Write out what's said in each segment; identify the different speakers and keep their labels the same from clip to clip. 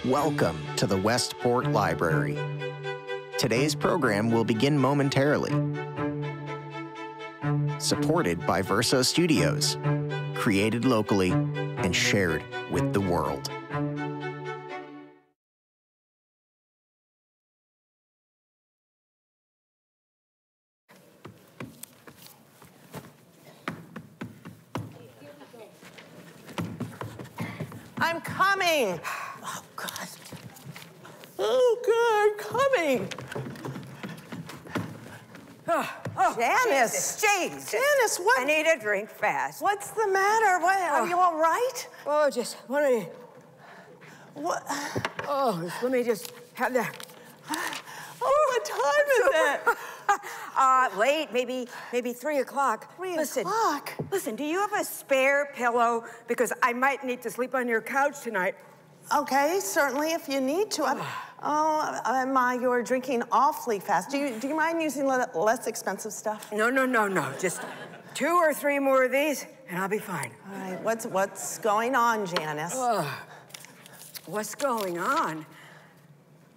Speaker 1: Welcome to the Westport Library. Today's program will begin momentarily. Supported by Verso Studios, created locally and shared with the world.
Speaker 2: I'm coming. Oh, God. Oh, good, coming. Janice.
Speaker 3: Jesus.
Speaker 2: Janice, what?
Speaker 3: I need a drink fast.
Speaker 2: What's the matter? What, are you all right?
Speaker 3: Oh, just let me.
Speaker 2: What?
Speaker 3: Oh, let me just have that.
Speaker 2: Oh, what time is it?
Speaker 3: Late, maybe 3 o'clock.
Speaker 2: 3 o'clock?
Speaker 3: Listen, do you have a spare pillow? Because I might need to sleep on your couch tonight.
Speaker 2: Okay, certainly, if you need to. Ma, you're drinking awfully fast. Do you mind using less expensive stuff?
Speaker 3: No. Just 2 or 3 more of these, and I'll be fine.
Speaker 2: All right, what's going on, Janice?
Speaker 3: What's going on?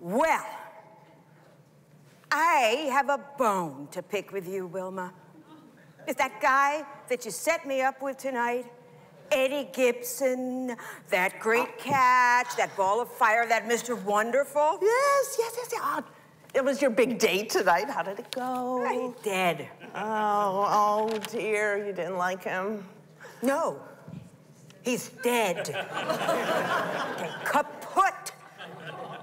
Speaker 3: Well, I have a bone to pick with you, Wilma. Is that guy that you set me up with tonight? Eddie Gibson, that great catch, that ball of fire, that Mr. Wonderful?
Speaker 2: Yes. Oh, it was your big date tonight. How did it go?
Speaker 3: He's dead.
Speaker 2: Oh, dear, you didn't like him?
Speaker 3: No, he's dead. Kaput.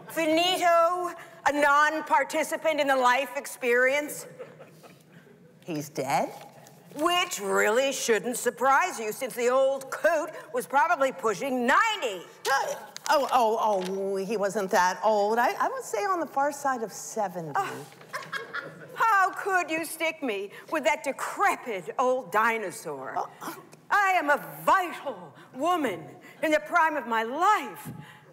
Speaker 3: Finito, a non-participant in the life experience.
Speaker 2: He's dead?
Speaker 3: Which really shouldn't surprise you, since the old coot was probably pushing 90.
Speaker 2: He wasn't that old. I would say on the far side of 70.
Speaker 3: How could you stick me with that decrepit old dinosaur? I am a vital woman in the prime of my life.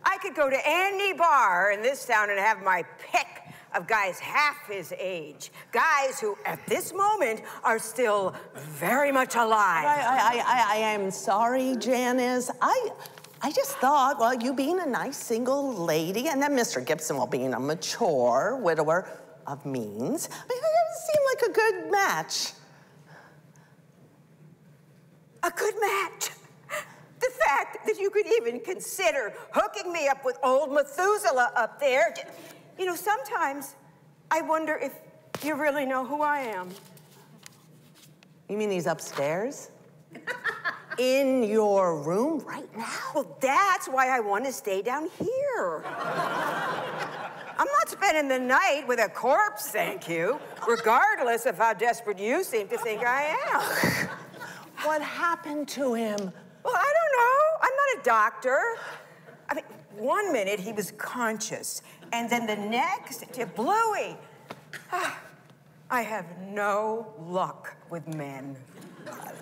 Speaker 3: I could go to any bar in this town and have my pick of guys half his age. Guys who, at this moment, are still very much alive.
Speaker 2: I am sorry, Janice. I just thought, well, you being a nice single lady, and then Mr. Gibson, well, being a mature widower of means, it seemed like a good match.
Speaker 3: A good match? The fact that you could even consider hooking me up with old Methuselah up there. You know, sometimes I wonder if you really know who I am.
Speaker 2: You mean he's upstairs? In your room right now?
Speaker 3: Well, that's why I want to stay down here. I'm not spending the night with a corpse, thank you, regardless of how desperate you seem to think I am.
Speaker 2: What happened to him?
Speaker 3: Well, I don't know. I'm not a doctor. I mean, 1 minute he was conscious, and then the next, Bluey. I have no luck with men.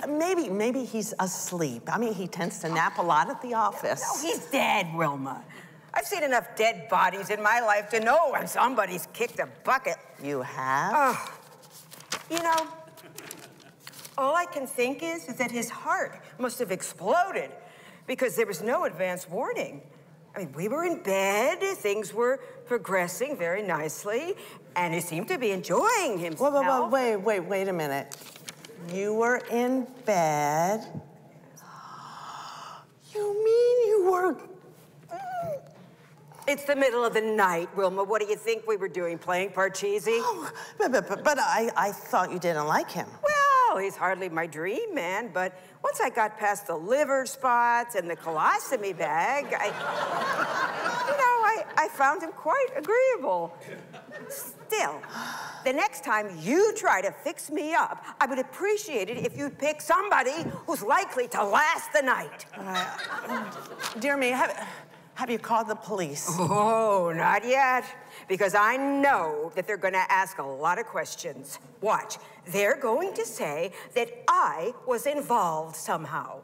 Speaker 2: Maybe he's asleep. I mean, he tends to nap a lot at the office.
Speaker 3: No, he's dead, Wilma. I've seen enough dead bodies in my life to know when somebody's kicked a bucket.
Speaker 2: You have?
Speaker 3: You know, all I can think is that his heart must have exploded because there was no advance warning. I mean, we were in bed, things were progressing very nicely, and he seemed to be enjoying himself.
Speaker 2: Wait a minute. You were in bed? You mean you were...
Speaker 3: It's the middle of the night, Wilma. What do you think we were doing, playing Parcheesi?
Speaker 2: Oh, but I thought you didn't like him.
Speaker 3: Well, he's hardly my dream man, but once I got past the liver spots and the colostomy bag, I found him quite agreeable. Still, the next time you try to fix me up, I would appreciate it if you'd pick somebody who's likely to last the night.
Speaker 2: Dear me, have you called the police?
Speaker 3: Oh, not yet. Because I know that they're gonna ask a lot of questions. Watch, they're going to say that I was involved somehow.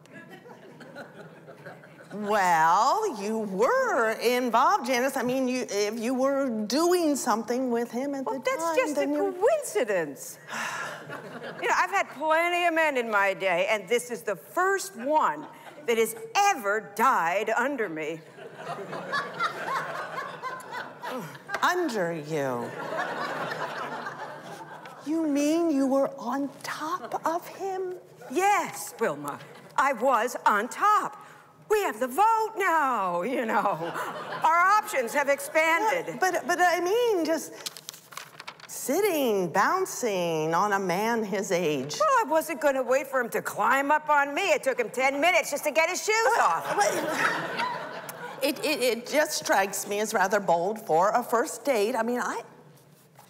Speaker 2: Well, you were involved, Janice. I mean, if you were doing something with him at the time,
Speaker 3: that's just a coincidence. You know, I've had plenty of men in my day, and this is the first one that has ever died under me.
Speaker 2: under you. You mean you were on top of him?
Speaker 3: Yes, Wilma, I was on top. We have the vote now, you know. Our options have expanded.
Speaker 2: But I mean, just sitting, bouncing on a man his age.
Speaker 3: Well, I wasn't going to wait for him to climb up on me. It took him 10 minutes just to get his shoes off.
Speaker 2: It just strikes me as rather bold for a first date. I mean,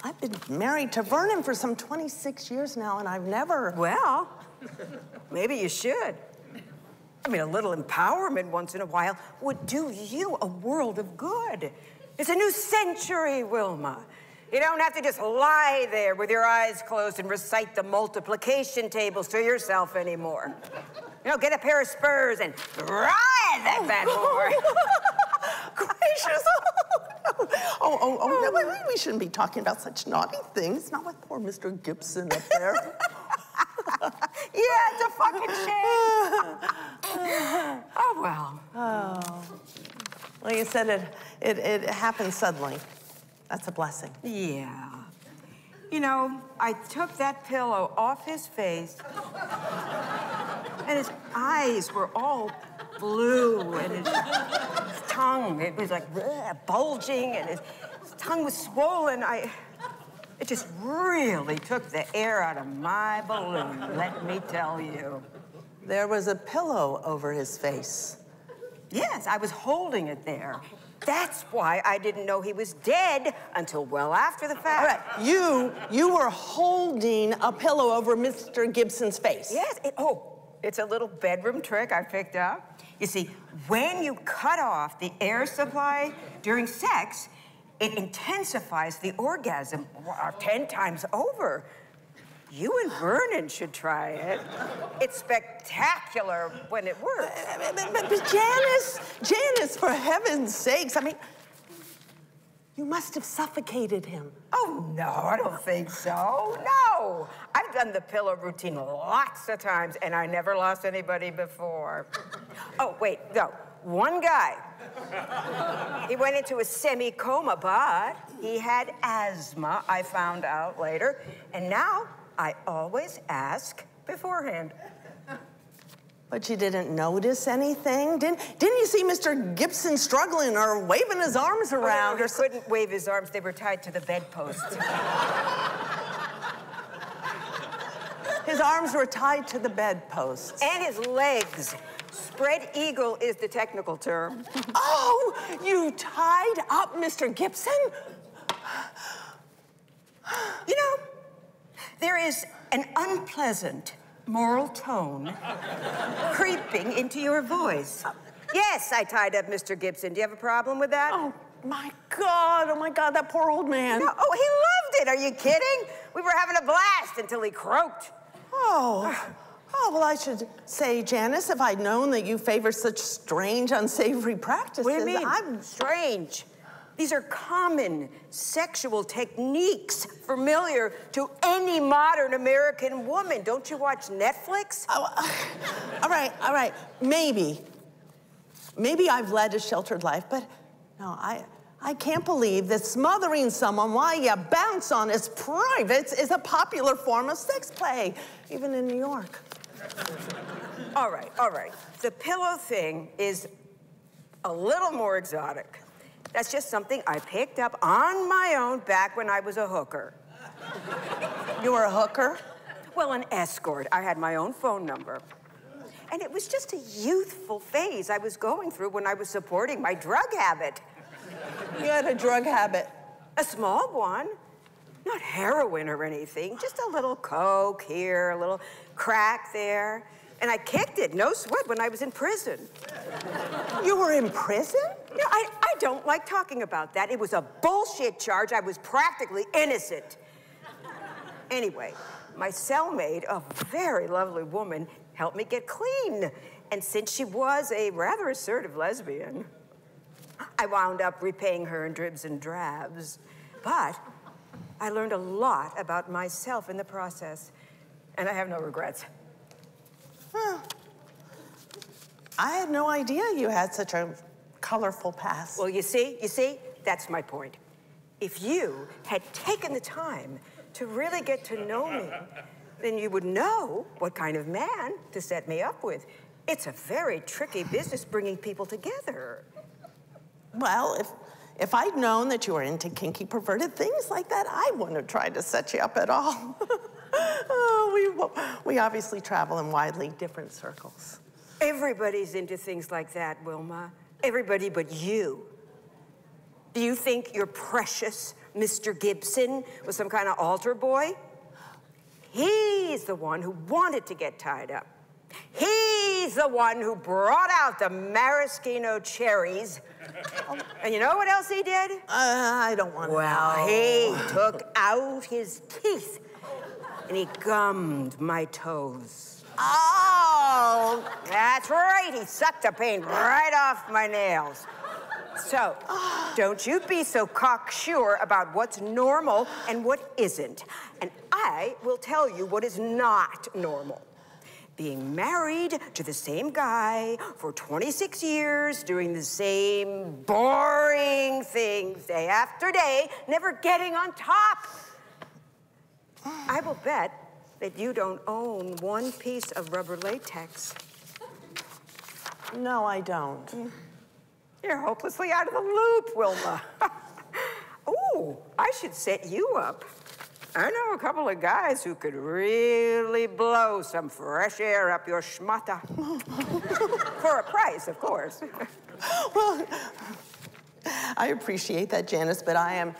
Speaker 2: I've been married to Vernon for some 26 years now, and I've never...
Speaker 3: Well, maybe you should. I mean, a little empowerment once in a while would do you a world of good. It's a new century, Wilma. You don't have to just lie there with your eyes closed and recite the multiplication tables to yourself anymore. You know, get a pair of spurs and ride that bad boy.
Speaker 2: Gracious. Oh, we shouldn't be talking about such naughty things. Not with poor Mr. Gibson up there.
Speaker 3: Yeah, it's a fucking shame. Oh, well.
Speaker 2: Oh. Well, you said it happened suddenly. That's a blessing.
Speaker 3: Yeah. You know, I took that pillow off his face, and his eyes were all blue, and his tongue, it was like bulging, and his tongue was swollen. It just really took the air out of my balloon, let me tell you.
Speaker 2: There was a pillow over his face.
Speaker 3: Yes, I was holding it there. That's why I didn't know he was dead until well after the fact.
Speaker 2: All right, you were holding a pillow over Mr. Gibson's face.
Speaker 3: Yes, it's a little bedroom trick I picked up. You see, when you cut off the air supply during sex, it intensifies the orgasm 10 times over. You and Vernon should try it. It's spectacular when it works.
Speaker 2: But Janice, for heaven's sakes, I mean, you must have suffocated him.
Speaker 3: Oh, no, I don't think so. No. I've done the pillow routine lots of times, and I never lost anybody before. Oh, wait, no. One guy. He went into a semi-coma, but he had asthma, I found out later. And now I always ask beforehand.
Speaker 2: But you didn't notice anything? Didn't you see Mr. Gibson struggling or waving his arms around?
Speaker 3: He couldn't wave his arms. They were tied to the bedpost.
Speaker 2: His arms were tied to the bedposts.
Speaker 3: And his legs. Spread eagle is the technical term.
Speaker 2: Oh, you tied up Mr. Gibson?
Speaker 3: You know, there is an unpleasant moral tone creeping into your voice. Yes, I tied up Mr. Gibson. Do you have a problem with that?
Speaker 2: Oh my God, that poor old man.
Speaker 3: No, oh, he loved it. Are you kidding? We were having a blast until he croaked.
Speaker 2: Oh, well, I should say, Janice, if I'd known that you favor such strange, unsavory practices.
Speaker 3: What do you mean? Strange. These are common sexual techniques familiar to any modern American woman. Don't you watch Netflix?
Speaker 2: Oh, all right. Maybe I've led a sheltered life, but no, I can't believe that smothering someone while you bounce on his privates is a popular form of sex play, even in New York.
Speaker 3: All right. The pillow thing is a little more exotic. That's just something I picked up on my own back when I was a hooker.
Speaker 2: You were a hooker?
Speaker 3: Well, an escort. I had my own phone number. And it was just a youthful phase I was going through when I was supporting my drug habit.
Speaker 2: You had a drug habit?
Speaker 3: A small one. Not heroin or anything, just a little coke here, a little crack there. And I kicked it, no sweat, when I was in prison.
Speaker 2: You were in prison?
Speaker 3: No, I don't like talking about that. It was a bullshit charge. I was practically innocent. Anyway, my cellmate, a very lovely woman, helped me get clean. And since she was a rather assertive lesbian, I wound up repaying her in dribs and drabs. But I learned a lot about myself in the process, and I have no regrets.
Speaker 2: Huh. I had no idea you had such a colorful past.
Speaker 3: Well, you see, that's my point. If you had taken the time to really get to know me, then you would know what kind of man to set me up with. It's a very tricky business bringing people together.
Speaker 2: Well, if I'd known that you were into kinky, perverted things like that, I wouldn't have tried to set you up at all. Oh, we obviously travel in widely different circles.
Speaker 3: Everybody's into things like that, Wilma. Everybody but you. Do you think your precious Mr. Gibson was some kind of altar boy? He's the one who wanted to get tied up. He's the one who brought out the maraschino cherries. And you know what else he did?
Speaker 2: I don't want to know.
Speaker 3: Well, he took out his teeth and he gummed my toes.
Speaker 2: Oh!
Speaker 3: That's right, he sucked the paint right off my nails. So, don't you be so cocksure about what's normal and what isn't. And I will tell you what is not normal. Being married to the same guy for 26 years, doing the same boring things day after day, never getting on top. I will bet that you don't own one piece of rubber latex.
Speaker 2: No, I don't.
Speaker 3: You're hopelessly out of the loop, Wilma. Ooh, I should set you up. I know a couple of guys who could really blow some fresh air up your schmata. For a price, of course.
Speaker 2: Well, I appreciate that, Janice, but I am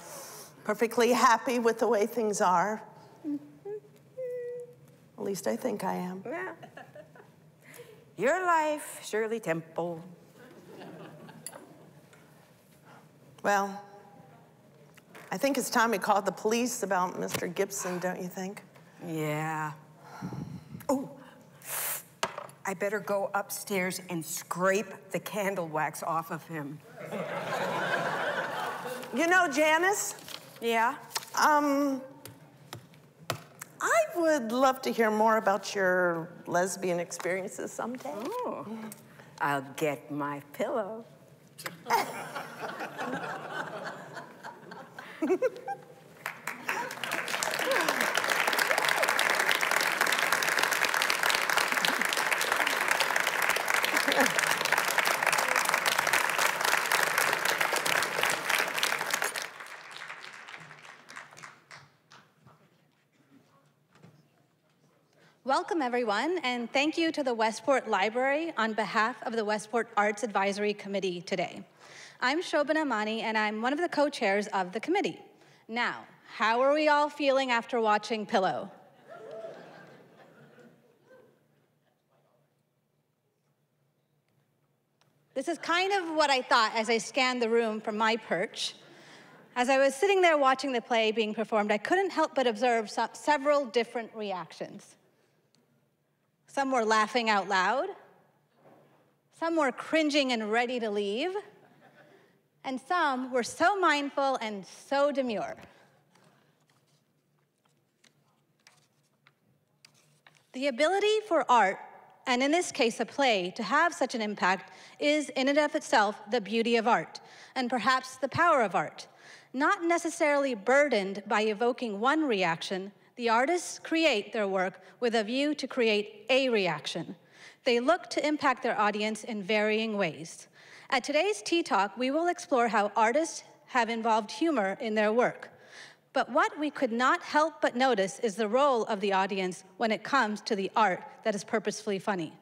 Speaker 2: perfectly happy with the way things are. At least I think I am.
Speaker 3: Yeah. Your life, Shirley Temple.
Speaker 2: Well, I think it's time we called the police about Mr. Gibson, don't you think?
Speaker 3: Yeah. Oh, I better go upstairs and scrape the candle wax off of him.
Speaker 2: You know, Janice?
Speaker 3: Yeah?
Speaker 2: I would love to hear more about your lesbian experiences someday.
Speaker 3: Oh, I'll get my pillow.
Speaker 4: Welcome, everyone, and thank you to the Westport Library on behalf of the Westport Arts Advisory Committee today. I'm Shobana Mani, and I'm one of the co-chairs of the committee. Now, how are we all feeling after watching Pillow? This is kind of what I thought as I scanned the room from my perch. As I was sitting there watching the play being performed, I couldn't help but observe several different reactions. Some were laughing out loud. Some were cringing and ready to leave. And some were so mindful and so demure. The ability for art, and in this case a play, to have such an impact is in and of itself the beauty of art, and perhaps the power of art. Not necessarily burdened by evoking one reaction, the artists create their work with a view to create a reaction. They look to impact their audience in varying ways. At today's Tea Talk, we will explore how artists have involved humor in their work. But what we could not help but notice is the role of the audience when it comes to the art that is purposefully funny.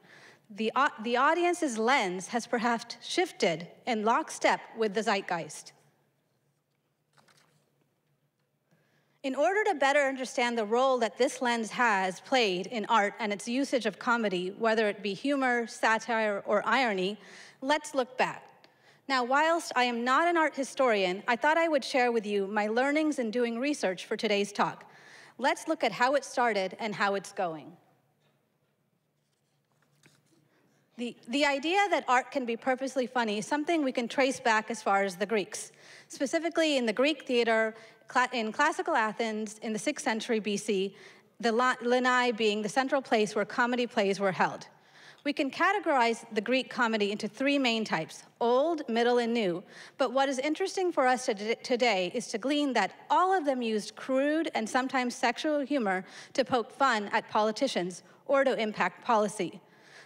Speaker 4: The audience's lens has perhaps shifted in lockstep with the zeitgeist. In order to better understand the role that this lens has played in art and its usage of comedy, whether it be humor, satire, or irony, let's look back. Now, whilst I am not an art historian, I thought I would share with you my learnings in doing research for today's talk. Let's look at how it started and how it's going. The idea that art can be purposely funny is something we can trace back as far as the Greeks. Specifically, in the Greek theater, in classical Athens in the 6th century BC, the Lenai being the central place where comedy plays were held. We can categorize the Greek comedy into three main types: old, middle, and new. But what is interesting for us today is to glean that all of them used crude and sometimes sexual humor to poke fun at politicians or to impact policy.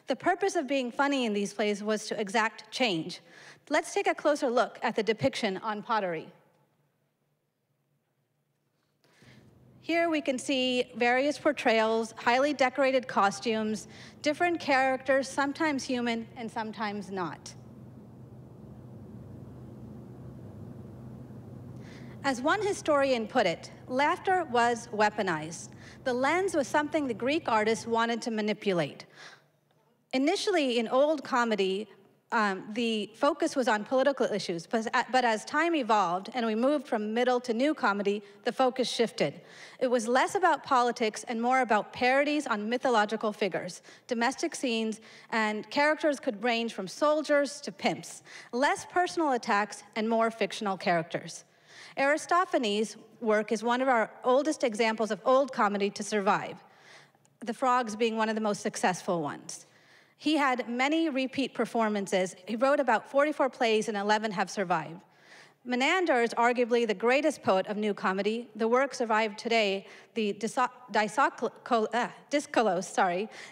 Speaker 4: The purpose of being funny in these plays was to exact change. Let's take a closer look at the depiction on pottery. Here we can see various portrayals, highly decorated costumes, different characters, sometimes human and sometimes not. As one historian put it, laughter was weaponized. The lens was something the Greek artists wanted to manipulate. Initially, in old comedy, the focus was on political issues, but as time evolved and we moved from middle to new comedy, the focus shifted. It was less about politics and more about parodies on mythological figures, domestic scenes, and characters could range from soldiers to pimps, less personal attacks and more fictional characters. Aristophanes' work is one of our oldest examples of old comedy to survive, the Frogs being one of the most successful ones. He had many repeat performances. He wrote about 44 plays and 11 have survived. Menander is arguably the greatest poet of new comedy. The work survived today. The Dyskolos,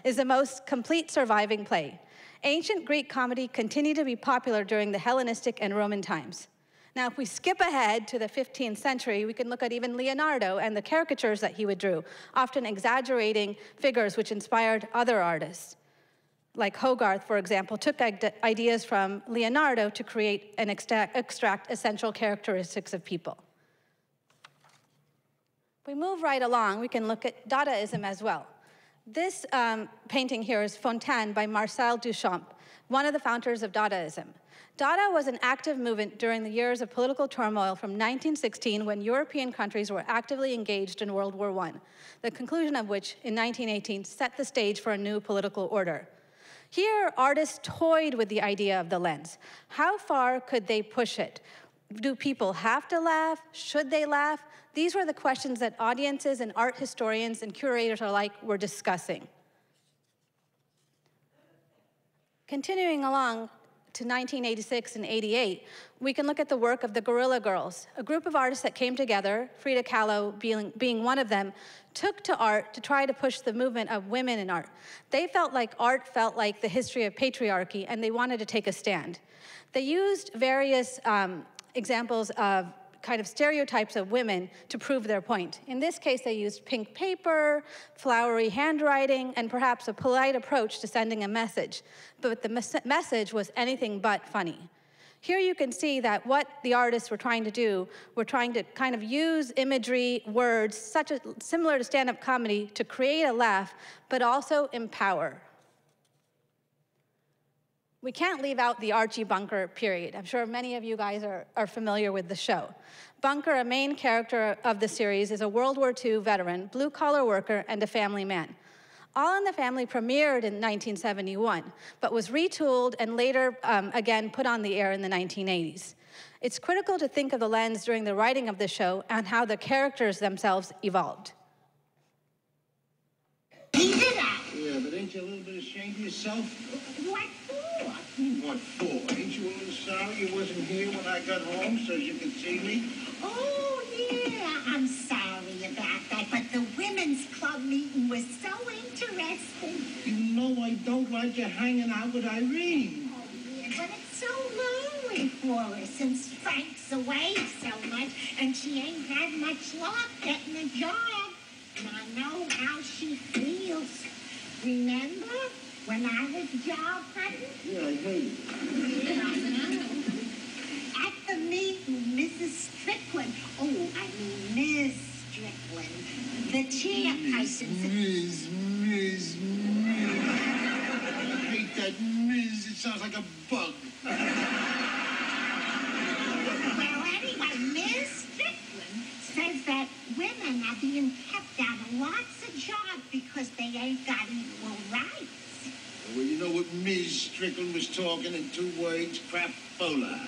Speaker 4: is the most complete surviving play. Ancient Greek comedy continued to be popular during the Hellenistic and Roman times. Now, if we skip ahead to the 15th century, we can look at even Leonardo and the caricatures that he would draw, often exaggerating figures which inspired other artists. Like Hogarth, for example, took ideas from Leonardo to create and extract essential characteristics of people. If we move right along, we can look at Dadaism as well. This painting here is Fontaine by Marcel Duchamp, one of the founders of Dadaism. Dada was an active movement during the years of political turmoil from 1916 when European countries were actively engaged in World War I, the conclusion of which in 1918 set the stage for a new political order. Here, artists toyed with the idea of the lens. How far could they push it? Do people have to laugh? Should they laugh? These were the questions that audiences and art historians and curators alike were discussing. Continuing along to 1986 and 88, we can look at the work of the Guerrilla Girls, a group of artists that came together, Frida Kahlo being one of them, took to art to try to push the movement of women in art. They felt like art felt like the history of patriarchy, and they wanted to take a stand. They used various examples of kind of stereotypes of women to prove their point. In this case, they used pink paper, flowery handwriting, and perhaps a polite approach to sending a message. But the message was anything but funny. Here you can see that what the artists were trying to do, were trying to kind of use imagery, words, similar to stand-up comedy, to create a laugh, but also empower. We can't leave out the Archie Bunker period. I'm sure many of you guys are familiar with the show. Bunker, a main character of the series, is a World War II veteran, blue-collar worker, and a family man. All in the Family premiered in 1971, but was retooled and later again put on the air in the 1980s. It's critical to think of the lens during the writing of the show and how the characters themselves evolved.
Speaker 5: Yeah, but ain't you a little bit ashamed of yourself?
Speaker 6: What for?
Speaker 5: What for? Ain't you a little sorry you wasn't here when I got home so you could see me?
Speaker 6: Oh, yeah, I'm sorry about that, but the women's club meeting was so interesting.
Speaker 5: You know I don't like you hanging out with Irene.
Speaker 6: Oh, yeah, but it's so lonely for her since Frank's away so much, and she ain't had much luck getting a job. And I know how she feels. Remember when I was job hunting?
Speaker 5: Yeah, I heard you.
Speaker 6: At the meeting, Mrs. Strickland, Miss Strickland, the chairperson said...
Speaker 5: Miss. I hate that Miss. It sounds like a bug.
Speaker 6: Well, anyway, Miss Strickland says that women are being kept out of lots of jobs because they ain't got equal rights.
Speaker 5: Well, you know what Ms. Strickland was talking in 2 words? Crapola.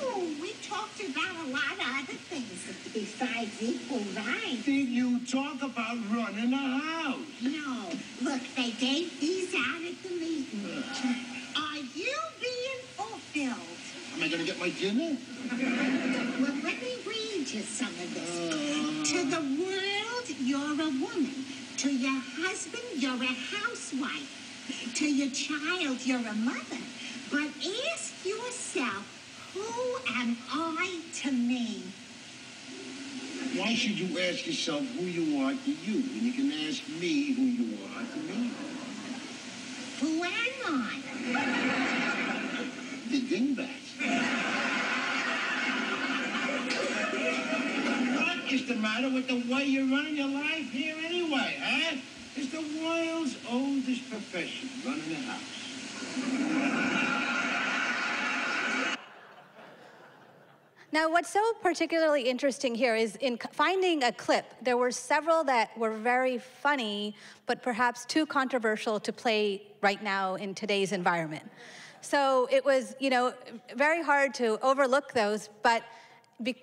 Speaker 6: Oh, we talked about a lot of other things at this sides equal rights.
Speaker 5: Did you talk about running a house?
Speaker 6: No. Look, they gave these out at the meeting. Are you being fulfilled?
Speaker 5: Am I going to get my dinner?
Speaker 6: Well, let me read you some of this. To the world, you're a woman. To your husband, you're a housewife. To your child, you're a mother. But ask yourself, who am I to me?
Speaker 5: Why should you ask yourself who you are to you when you can ask me who you are to me?
Speaker 6: Who am I?
Speaker 5: The dingbat. What is the matter with the way you're running your life here anyway, huh? It's the world's oldest profession, running a house.
Speaker 4: Now, what's so particularly interesting here is in finding a clip, there were several that were very funny, but perhaps too controversial to play right now in today's environment. So it was, very hard to overlook those, but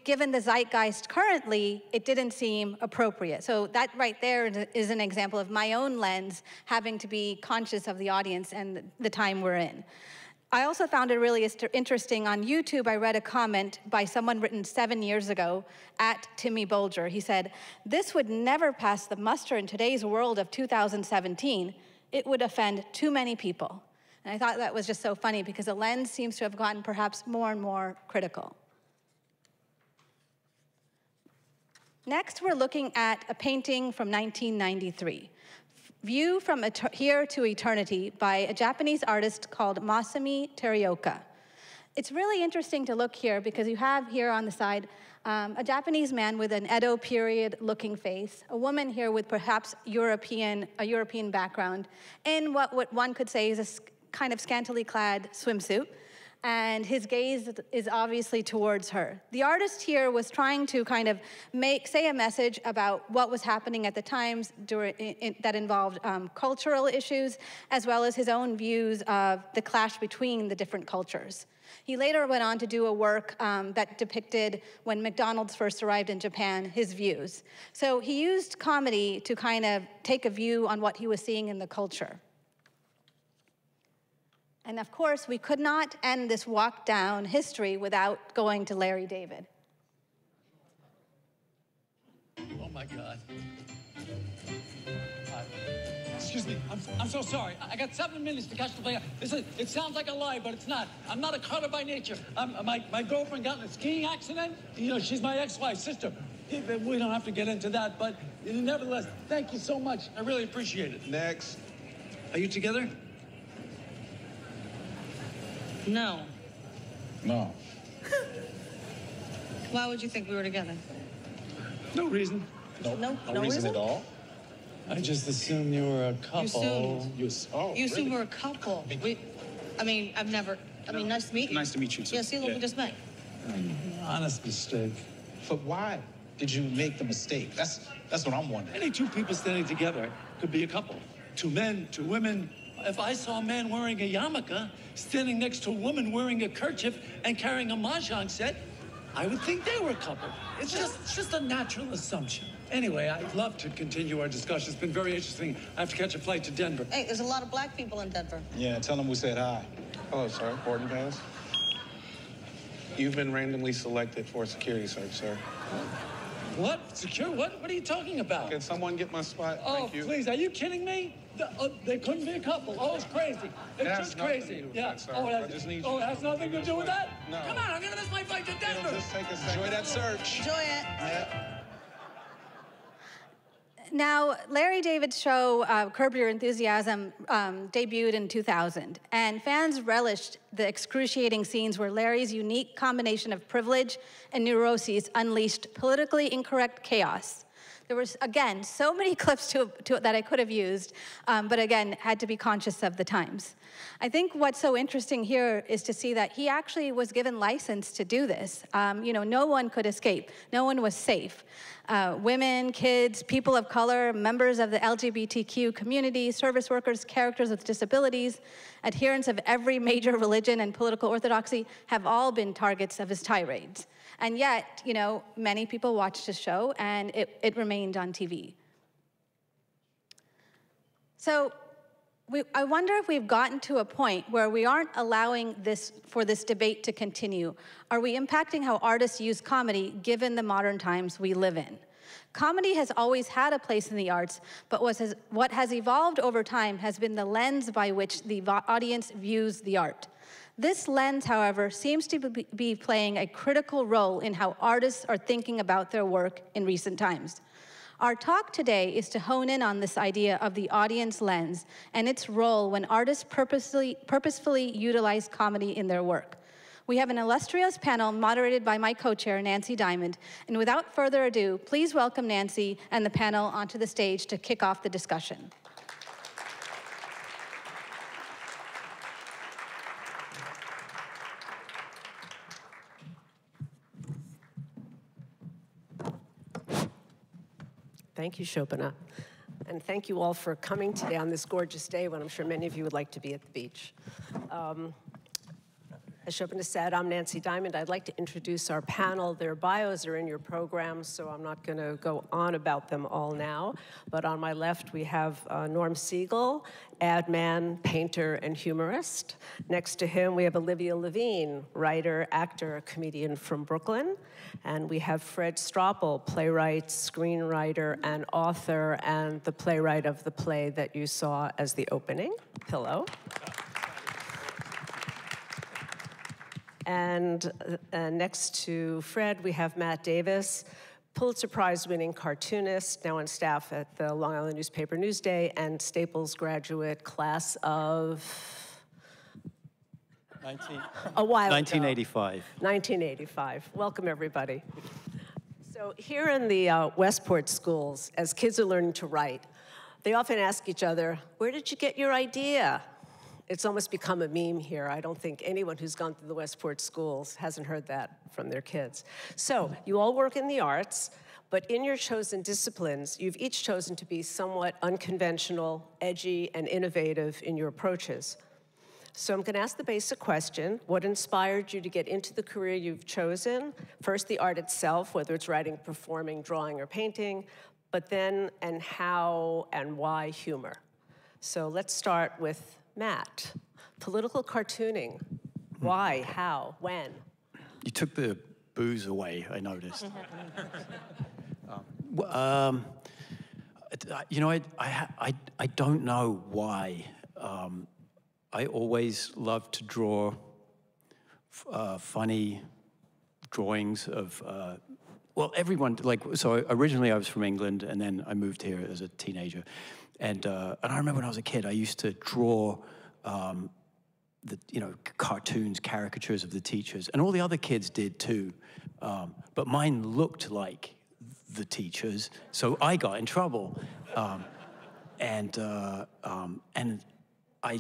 Speaker 4: given the zeitgeist currently, it didn't seem appropriate. So that right there is an example of my own lens having to be conscious of the audience and the time we're in. I also found it really interesting on YouTube. I read a comment by someone written 7 years ago at Timmy Bolger. He said, "This would never pass the muster in today's world of 2017. It would offend too many people." And I thought that was just so funny because the lens seems to have gotten perhaps more and more critical. Next, we're looking at a painting from 1993. View from Here to Eternity by a Japanese artist called Masami Terioka. It's really interesting to look here because you have here on the side a Japanese man with an Edo period looking face, a woman here with perhaps a European background, in what one could say is a kind of scantily clad swimsuit. And his gaze is obviously towards her. The artist here was trying to kind of say a message about what was happening at the times that involved cultural issues, as well as his own views of the clash between the different cultures. He later went on to do a work that depicted when McDonald's first arrived in Japan, his views. So he used comedy to kind of take a view on what he was seeing in the culture. And of course, we could not end this walk down history without going to Larry David.
Speaker 7: Oh my God. Excuse me, I'm so sorry. I got 7 minutes to catch the plane. Listen, it sounds like a lie, but it's not. I'm not a cutter by nature. My girlfriend got in a skiing accident. She's my ex-wife's sister. We don't have to get into that, but nevertheless, thank you so much. I really appreciate it.
Speaker 8: Next.
Speaker 7: Are you together?
Speaker 9: No.
Speaker 8: No.
Speaker 9: Why would you think we were together?
Speaker 7: No reason.
Speaker 9: No
Speaker 8: reason at all?
Speaker 7: I just assumed you were a couple.
Speaker 9: You assumed we were a couple. Nice to meet you.
Speaker 8: Nice to meet you, too.
Speaker 9: Yeah, see, look, we just met.
Speaker 7: Honest mistake.
Speaker 8: But why did you make the mistake? That's what I'm wondering.
Speaker 7: Any two people standing together could be a couple. Two men, two women. If I saw a man wearing a yarmulke standing next to a woman wearing a kerchief and carrying a mahjong set, I would think they were a couple. It's just a natural assumption. Anyway, I'd love to continue our discussion. It's been very interesting. I have to catch a flight to Denver.
Speaker 9: Hey, there's a lot of black people in Denver.
Speaker 8: Yeah, tell them we said hi.
Speaker 10: Hello, sir. Boarding pass. You've been randomly selected for a security search, sir.
Speaker 7: What? Secure? What are you talking about?
Speaker 10: Can someone get my spot?
Speaker 7: Oh,
Speaker 10: Thank you.
Speaker 7: please, are you kidding me? They couldn't be a couple. Oh, it's crazy. It's just crazy. Yeah.
Speaker 10: That, sir.
Speaker 7: Oh,
Speaker 10: I just need you
Speaker 7: it has nothing to do with that?
Speaker 10: No.
Speaker 7: Come on, I'm gonna miss my flight to Denver.
Speaker 10: Just take a second.
Speaker 8: Enjoy that search.
Speaker 9: Enjoy it.
Speaker 10: Yeah.
Speaker 4: Now, Larry David's show, Curb Your Enthusiasm, debuted in 2000, and fans relished the excruciating scenes where Larry's unique combination of privilege and neuroses unleashed politically incorrect chaos. There was, again, so many clips that I could have used, but again, had to be conscious of the times. I think what's so interesting here is to see that he actually was given license to do this. No one could escape. No one was safe. Women, kids, people of color, members of the LGBTQ community, service workers, characters with disabilities, adherents of every major religion and political orthodoxy have all been targets of his tirades. And yet, you know, many people watched the show, and it remained on TV. So I wonder if we've gotten to a point where we aren't allowing this debate to continue. Are we impacting how artists use comedy given the modern times we live in? Comedy has always had a place in the arts, but what has evolved over time has been the lens by which the audience views the art. This lens, however, seems to be playing a critical role in how artists are thinking about their work in recent times. Our talk today is to hone in on this idea of the audience lens and its role when artists purposefully utilize comedy in their work. We have an illustrious panel moderated by my co-chair, Nancy Diamond, and without further ado, please welcome Nancy and the panel onto the stage to kick off the discussion.
Speaker 11: Thank you, Shobana. And thank you all for coming today on this gorgeous day when I'm sure many of you would like to be at the beach. As Shobana said, I'm Nancy Diamond. I'd like to introduce our panel. Their bios are in your program, so I'm not going to go on about them all now. But on my left, we have Norm Siegel, ad man, painter, and humorist. Next to him, we have Olivia Levine, writer, actor, comedian from Brooklyn. And we have Fred Stroppel, playwright, screenwriter, and author, and the playwright of the play that you saw as the opening, Pillow. And next to Fred, we have Matt Davies, Pulitzer Prize-winning cartoonist, now on staff at the Long Island newspaper Newsday, and Staples graduate class of... a while
Speaker 12: 1985.
Speaker 11: Ago. 1985. Welcome, everybody. So here in the Westport schools, as kids are learning to write, they often ask each other, where did you get your idea? It's almost become a meme here. I don't think anyone who's gone through the Westport schools hasn't heard that from their kids. So you all work in the arts, but in your chosen disciplines, you've each chosen to be somewhat unconventional, edgy, and innovative in your approaches. So I'm gonna ask the basic question, what inspired you to get into the career you've chosen? First, the art itself, whether it's writing, performing, drawing, or painting, but then, and how and why humor? So let's start with Matt. Political cartooning, why, how, when?
Speaker 12: You took the booze away, I noticed. You know, I don't know why. I always loved to draw funny drawings of, well, everyone, like, so originally I was from England, and then I moved here as a teenager. And I remember when I was a kid, I used to draw cartoons, caricatures of the teachers, and all the other kids did too. But mine looked like the teachers, so I got in trouble. And I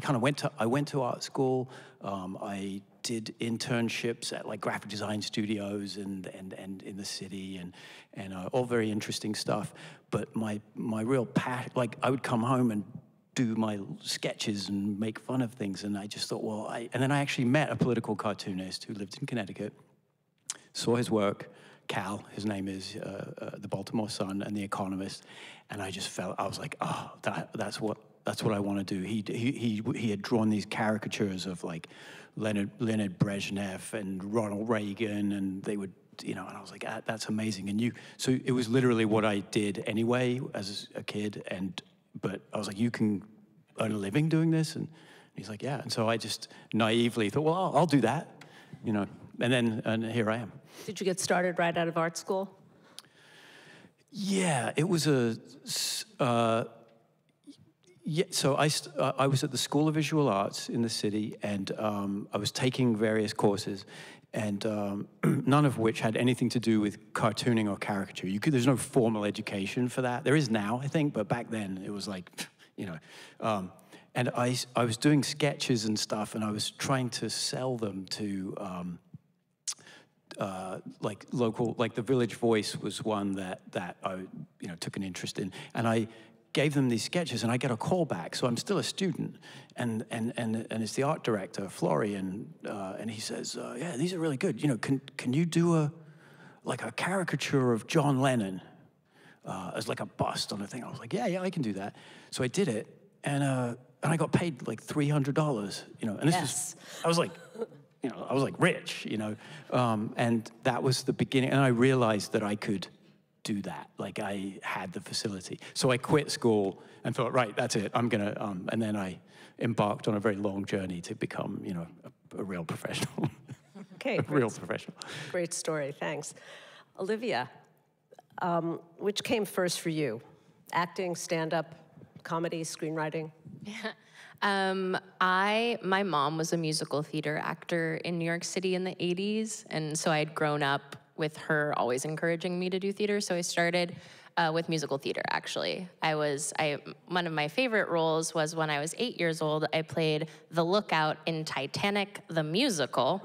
Speaker 12: kind of went to art school. I did internships at like graphic design studios and in the city and all very interesting stuff. But my real passion, like I would come home and do my sketches and make fun of things, and I just thought, well, and then I actually met a political cartoonist who lived in Connecticut, saw his work, Cal, his name is, the Baltimore Sun and The Economist, and I just felt, I was like, oh, that's what I want to do. He had drawn these caricatures of like Leonid Brezhnev and Ronald Reagan, and they would, and I was like, that's amazing. And so it was literally what I did anyway as a kid, but I was like, you can earn a living doing this? And he's like, yeah. And so I just naively thought, well, I'll do that, and here I am.
Speaker 11: Did you get started right out of art school?
Speaker 12: Yeah, it was so I was at the School of Visual Arts in the city, and I was taking various courses, and none of which had anything to do with cartooning or caricature. There's no formal education for that. There is now, I think, but back then it was like, and I was doing sketches and stuff, and I was trying to sell them to like local, like the Village Voice was one that I took an interest in, and gave them these sketches, and I get a call back. So I'm still a student, and it's the art director, Florian, and he says, yeah, these are really good. You know, can you do a caricature of John Lennon as like a bust on a thing? I was like, yeah, I can do that. So I did it, and I got paid like $300, you know, and this was, I was like rich, you know, and that was the beginning, and I realized that I could do that. Like, I had the facility. So I quit school and thought, right, that's it, I'm gonna, and then I embarked on a very long journey to become, you know, a real professional.
Speaker 11: Okay.
Speaker 12: A real professional.
Speaker 11: Great story, thanks. Olivia, which came first for you? Acting, stand-up, comedy, screenwriting?
Speaker 13: My mom was a musical theater actor in New York City in the 80s, and so I'd grown up with her always encouraging me to do theater, so I started with musical theater, actually. One of my favorite roles was when I was 8 years old, I played the lookout in Titanic the Musical,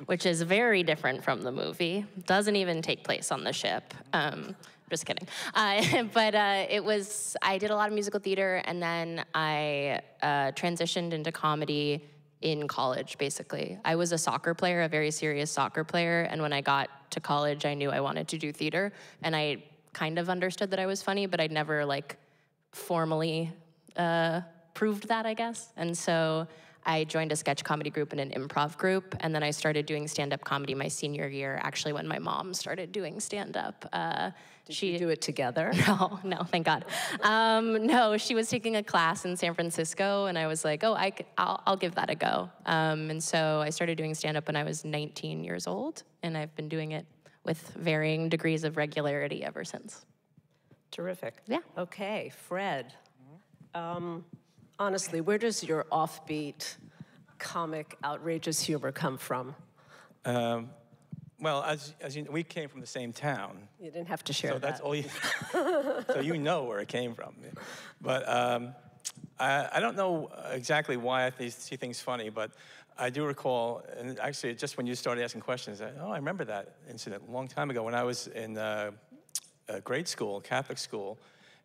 Speaker 13: which is very different from the movie. Doesn't even take place on the ship. Just kidding. But I did a lot of musical theater, and then I transitioned into comedy in college, basically. I was a soccer player, a very serious soccer player, and when I got to college, I knew I wanted to do theater, and I kind of understood that I was funny, but I'd never, like, formally proved that, I guess. And so I joined a sketch comedy group and an improv group, and then I started doing stand-up comedy my senior year, actually when my mom started doing stand-up.
Speaker 11: Did you do it together?
Speaker 13: No, thank God. No, she was taking a class in San Francisco, and I was like, oh, I'll give that a go. And so I started doing stand-up when I was 19 years old, and I've been doing it with varying degrees of regularity ever since.
Speaker 11: Terrific.
Speaker 13: Yeah.
Speaker 11: Okay, Fred. Honestly, where does your offbeat, comic, outrageous humor come from?
Speaker 14: Well, as you know, we came from the same town.
Speaker 11: You didn't have to share
Speaker 14: so
Speaker 11: that.
Speaker 14: That's all you. So you know where it came from. But I don't know exactly why I see things funny, but I do recall, and actually just when you started asking questions, I remember that incident a long time ago when I was in grade school, Catholic school,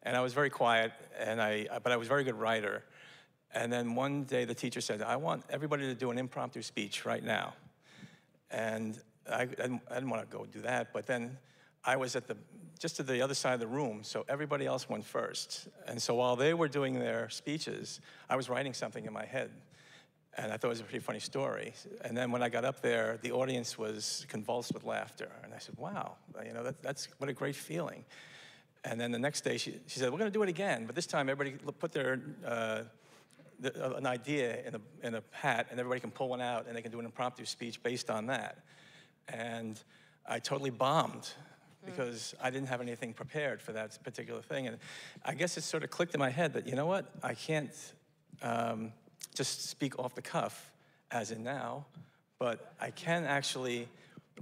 Speaker 14: and I was very quiet, but I was a very good writer. And then one day the teacher said, I want everybody to do an impromptu speech right now. And I didn't want to go do that, but then I was just to the other side of the room, so everybody else went first. And so while they were doing their speeches, I was writing something in my head, and I thought it was a pretty funny story. And then when I got up there, the audience was convulsed with laughter, and I said, wow, you know, that's what a great feeling. And then the next day, she said, we're going to do it again, but this time everybody put their an idea in a hat, and everybody can pull one out, and they can do an impromptu speech based on that. And I totally bombed because I didn't have anything prepared for that particular thing. And I guess it sort of clicked in my head that, you know what, I can't just speak off the cuff, as in now, but I can actually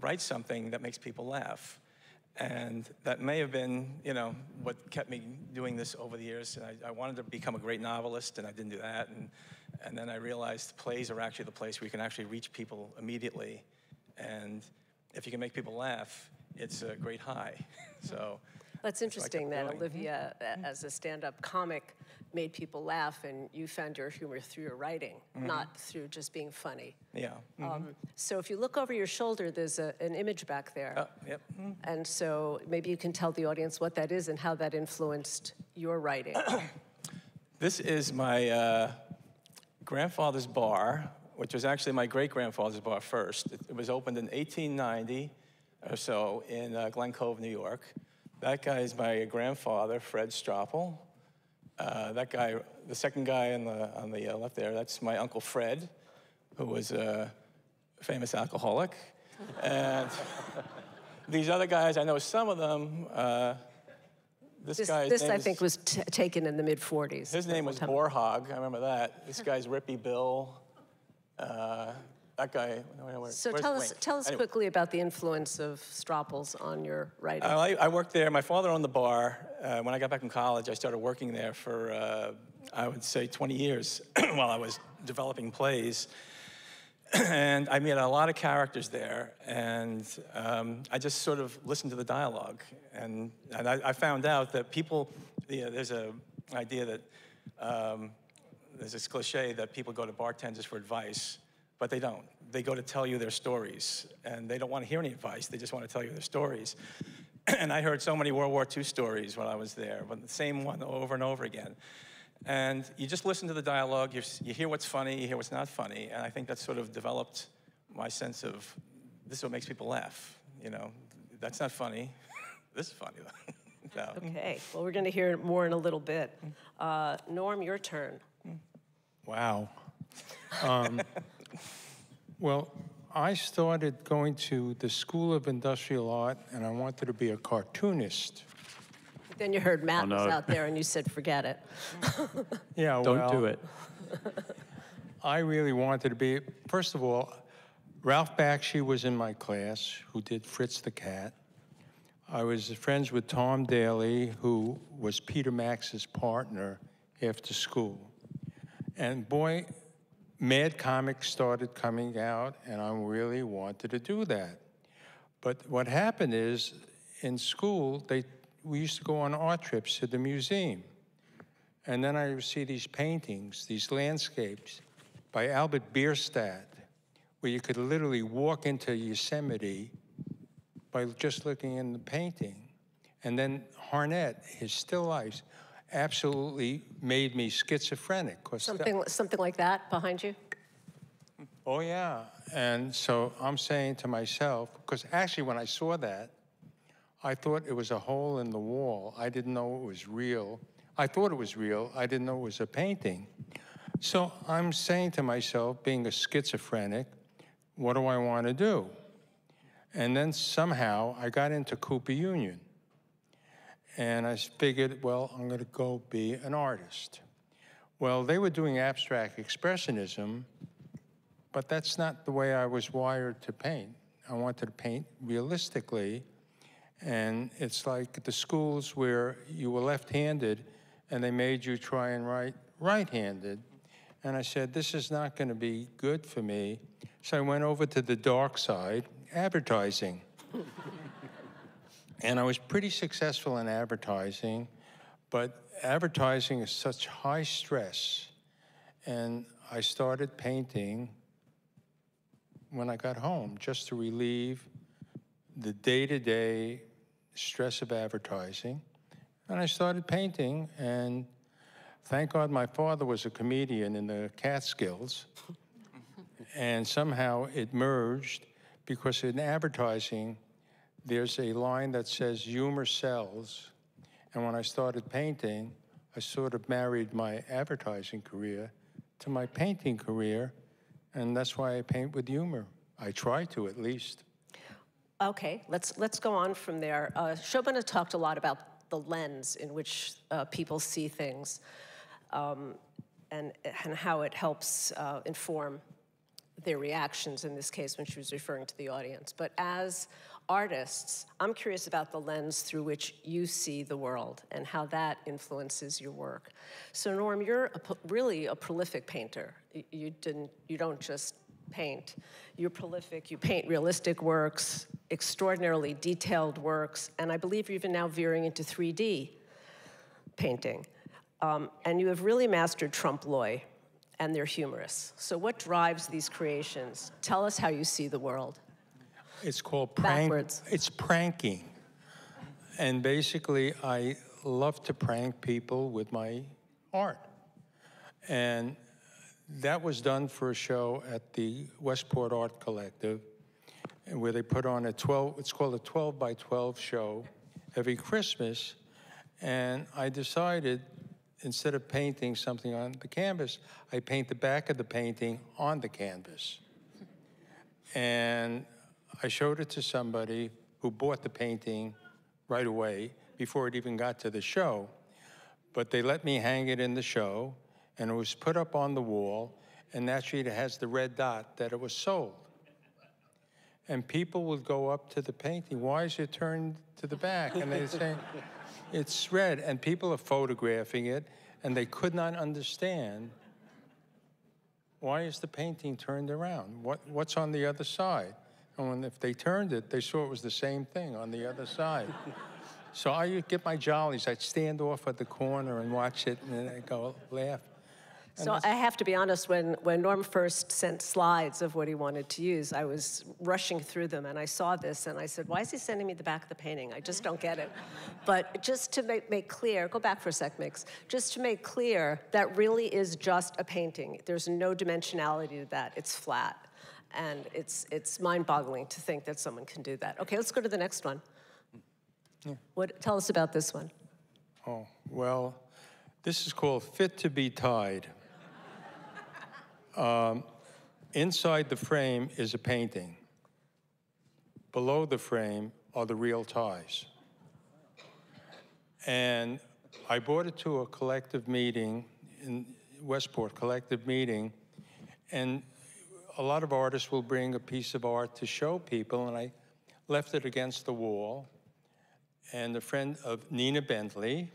Speaker 14: write something that makes people laugh. And that may have been, you know, what kept me doing this over the years. And I wanted to become a great novelist, and I didn't do that. And then I realized plays are actually the place where you can actually reach people immediately. And if you can make people laugh, it's a great high. So
Speaker 11: that's interesting that Olivia, as a stand-up comic, made people laugh, and you found your humor through your writing, not through just being funny.
Speaker 14: Yeah.
Speaker 11: So if you look over your shoulder, there's an image back there.
Speaker 14: Yep.
Speaker 11: And so maybe you can tell the audience what that is and how that influenced your writing.
Speaker 14: This is my grandfather's bar, which was actually my great-grandfather's bar first. It was opened in 1890 or so in Glen Cove, New York. That guy is my grandfather, Fred Stroppel. That guy, the second guy on the left there, that's my Uncle Fred, who was a famous alcoholic. And these other guys, I know some of them. This
Speaker 11: I think was taken in the mid-40s.
Speaker 14: His name was Borhog, I remember that. This guy's Rippy Bill. That guy.
Speaker 11: So tell us quickly about the influence of Stroppel's on your writing.
Speaker 14: I worked there. My father owned the bar. When I got back from college, I started working there for, I would say, 20 years while I was developing plays. And I met a lot of characters there, and I just sort of listened to the dialogue. And I found out that people there's an idea that there's this cliche that people go to bartenders for advice, but they don't. They go to tell you their stories, and they don't want to hear any advice. They just want to tell you their stories. And I heard so many World War II stories when I was there, but the same one over and over again. And you just listen to the dialogue, you hear what's funny, you hear what's not funny, and I think that sort of developed my sense of, this is what makes people laugh. You know, that's not funny. This is funny, though. No.
Speaker 11: Okay, well, we're going to hear more in a little bit. Norm, your turn.
Speaker 15: Wow. Well, I started going to the School of Industrial Art, and I wanted to be a cartoonist.
Speaker 11: Then you heard Matt was out there, and you said, forget it.
Speaker 15: Yeah,
Speaker 12: Don't do it.
Speaker 15: I really wanted to be, first of all, Ralph Bakshi was in my class, who did Fritz the Cat. I was friends with Tom Daly, who was Peter Max's partner after school. And boy, Mad Comics started coming out, and I really wanted to do that. But what happened is, in school, we used to go on art trips to the museum. And then I would see these paintings, these landscapes by Albert Bierstadt, where you could literally walk into Yosemite by just looking in the painting. And then Harnett, his still lifes, absolutely made me schizophrenic.
Speaker 11: Something like that behind you?
Speaker 15: Oh, yeah. And so I'm saying to myself, because actually when I saw that, I thought it was a hole in the wall. I didn't know it was real. I thought it was real. I didn't know it was a painting. So I'm saying to myself, being a schizophrenic, what do I want to do? And then somehow I got into Cooper Union. And I figured, well, I'm going to go be an artist. Well, they were doing abstract expressionism, but that's not the way I was wired to paint. I wanted to paint realistically. And it's like the schools where you were left-handed and they made you try and write right-handed. And I said, this is not going to be good for me. So I went over to the dark side, advertising. And I was pretty successful in advertising, but advertising is such high stress. And I started painting when I got home, just to relieve the day-to-day stress of advertising. And I started painting, and thank God my father was a comedian in the Catskills. And somehow it merged, because in advertising, there's a line that says humor sells. And when I started painting, I sort of married my advertising career to my painting career, and that's why I paint with humor. I try to, at least.
Speaker 11: Okay, let's go on from there. Shobana talked a lot about the lens in which people see things, and how it helps inform their reactions, in this case, when she was referring to the audience. But as artists, I'm curious about the lens through which you see the world and how that influences your work. So Norm, you're really a prolific painter. You don't just paint. You're prolific, you paint realistic works, extraordinarily detailed works, and I believe you're even now veering into 3D painting. And you have really mastered trompe-l'oeil, and they're humorous. So what drives these creations? Tell us how you see the world.
Speaker 15: It's called prank. It's pranking. And basically, I love to prank people with my art. And that was done for a show at the Westport Art Collective, where they put on it's called a 12 by 12 show every Christmas. And I decided, instead of painting something on the canvas, I paint the back of the painting on the canvas. And I showed it to somebody who bought the painting right away before it even got to the show. But they let me hang it in the show, and it was put up on the wall, and naturally it has the red dot that it was sold. And people would go up to the painting, why is it turned to the back? And they'd say, it's red. And people are photographing it, and they could not understand, why is the painting turned around? What's on the other side? And if they turned it, they saw it was the same thing on the other side. So I get my jollies. I'd stand off at the corner and watch it, and then I'd go laugh.
Speaker 11: So I have to be honest, when Norm first sent slides of what he wanted to use, I was rushing through them, and I saw this, and I said, why is he sending me the back of the painting? I just don't get it. But just to make clear, go back for a sec, Mix, just to make clear, that really is just a painting. There's no dimensionality to that. It's flat. And it's mind-boggling to think that someone can do that. Okay, let's go to the next one.
Speaker 15: Yeah.
Speaker 11: Tell us about this one.
Speaker 15: Oh, well, this is called Fit to be Tied. Inside the frame is a painting. Below the frame are the real ties. And I brought it to a collective meeting, in Westport collective meeting, and a lot of artists will bring a piece of art to show people, and I left it against the wall. And a friend of Nina Bentley,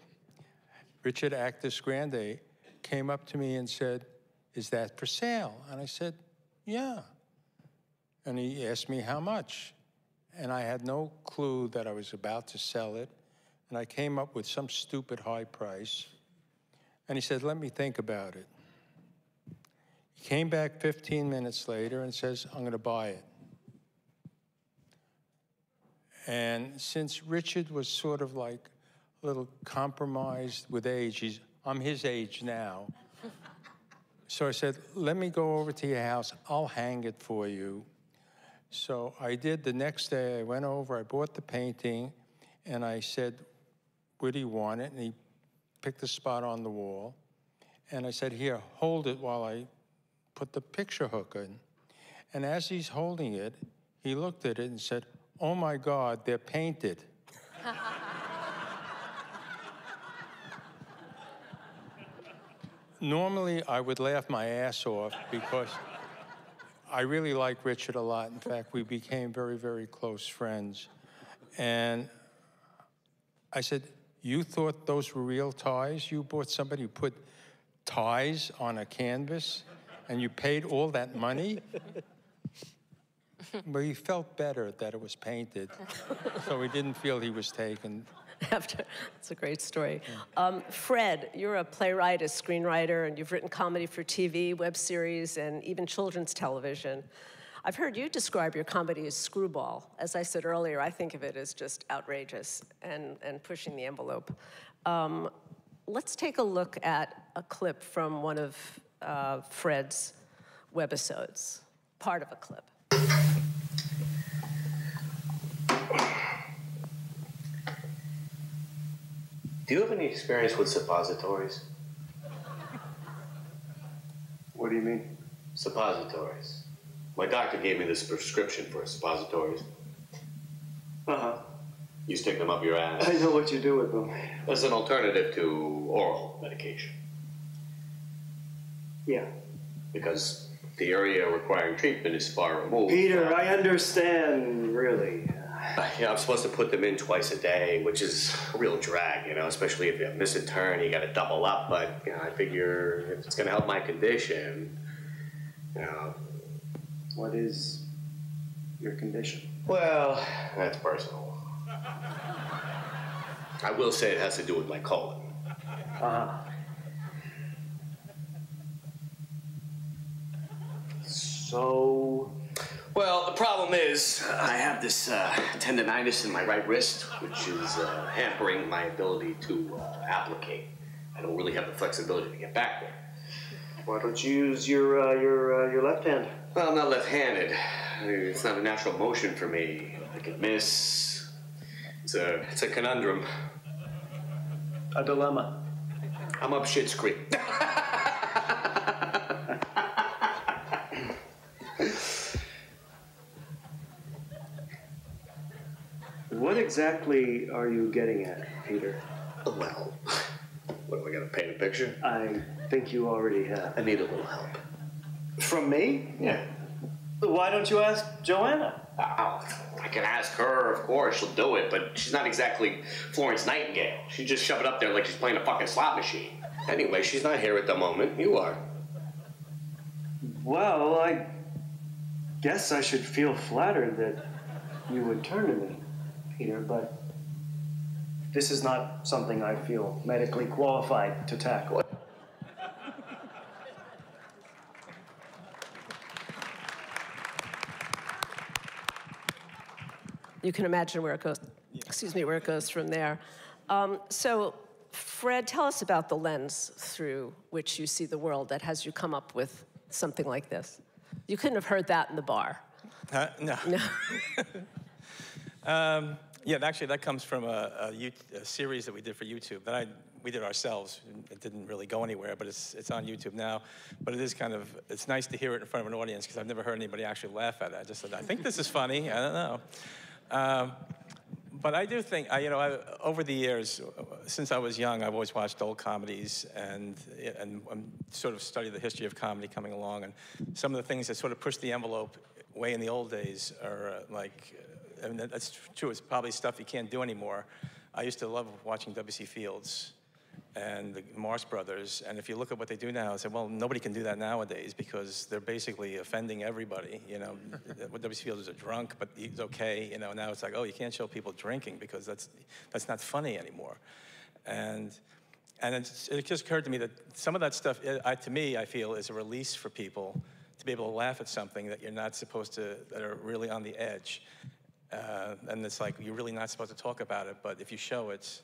Speaker 15: Richard Actus Grande, came up to me and said, is that for sale? And I said, yeah. And he asked me how much. And I had no clue that I was about to sell it. And I came up with some stupid high price. And he said, let me think about it. He came back 15 minutes later and says, I'm going to buy it. And since Richard was sort of like a little compromised with age, I'm his age now. So I said, let me go over to your house. I'll hang it for you. So I did. The next day I went over, I bought the painting, and I said, where do you want it? And he picked a spot on the wall. And I said, here, hold it while I put the picture hook in. And as he's holding it, he looked at it and said, oh my God, they're painted. Normally, I would laugh my ass off because I really like Richard a lot. In fact, we became very, very close friends. And I said, you thought those were real ties? You bought somebody who put ties on a canvas and you paid all that money? But he felt better that it was painted, so he didn't feel he was taken.
Speaker 11: That's a great story. Fred, you're a playwright, a screenwriter, and you've written comedy for TV, web series, and even children's television. I've heard you describe your comedy as screwball. As I said earlier, I think of it as just outrageous and pushing the envelope. Let's take a look at a clip from one of Fred's webisodes, part of a clip.
Speaker 16: Do you have any experience with suppositories?
Speaker 17: What do you mean?
Speaker 16: Suppositories. My doctor gave me this prescription for suppositories.
Speaker 17: Uh-huh.
Speaker 16: You stick them up your ass.
Speaker 17: I know what you do with them.
Speaker 16: As an alternative to oral medication.
Speaker 17: Yeah.
Speaker 16: Because the area requiring treatment is far removed.
Speaker 17: Peter, I understand, really.
Speaker 16: Yeah, I'm supposed to put them in twice a day, which is a real drag, you know, especially if you miss a turn, you got to double up. But, you know, I figure if it's going to help my condition, you know.
Speaker 17: What is your condition?
Speaker 16: Well, that's personal. I will say it has to do with my colon.
Speaker 17: Uh-huh. So?
Speaker 16: Well, the problem is I have this tendonitis in my right wrist, which is hampering my ability to applicate. I don't really have the flexibility to get back there.
Speaker 17: Why don't you use your left hand?
Speaker 16: Well, I'm not left-handed. It's not a natural motion for me. I can miss. It's a conundrum.
Speaker 17: A dilemma.
Speaker 16: I'm up Schitt's Creek.
Speaker 17: What exactly are you getting at, Peter?
Speaker 16: Well, what, do I gotta paint a picture?
Speaker 17: I think you already have.
Speaker 16: I need a little help.
Speaker 17: From me?
Speaker 16: Yeah.
Speaker 17: Why don't you ask Joanna?
Speaker 16: Oh, I can ask her, of course, she'll do it, but she's not exactly Florence Nightingale. She'd just shove it up there like she's playing a fucking slot machine. Anyway, she's not here at the moment. You are.
Speaker 17: Well, I guess I should feel flattered that you would turn to me, Peter, but this is not something I feel medically qualified to tackle.
Speaker 11: You can imagine where it goes, excuse me, where it goes from there. So, Fred, tell us about the lens through which you see the world that has you come up with something like this. You couldn't have heard that in the bar.
Speaker 14: No. Yeah, actually, that comes from a series that we did for YouTube that we did ourselves. It didn't really go anywhere, but it's on YouTube now. But it is it's nice to hear it in front of an audience because I've never heard anybody actually laugh at it. I just said, I think this is funny. I don't know. But I do think, over the years, since I was young, I've always watched old comedies and sort of studied the history of comedy coming along. And some of the things that sort of pushed the envelope way in the old days are that's true, it's probably stuff you can't do anymore. I used to love watching W.C. Fields and the Marx Brothers, and if you look at what they do now, I say, well, nobody can do that nowadays because they're basically offending everybody. W.C. Fields was a drunk, but he's okay. Now it's like, oh, you can't show people drinking because that's not funny anymore. And it just occurred to me that some of that stuff, to me, I feel, is a release for people to be able to laugh at something that you're not supposed to, that are really on the edge. And it's like, you're really not supposed to talk about it, but if you show it,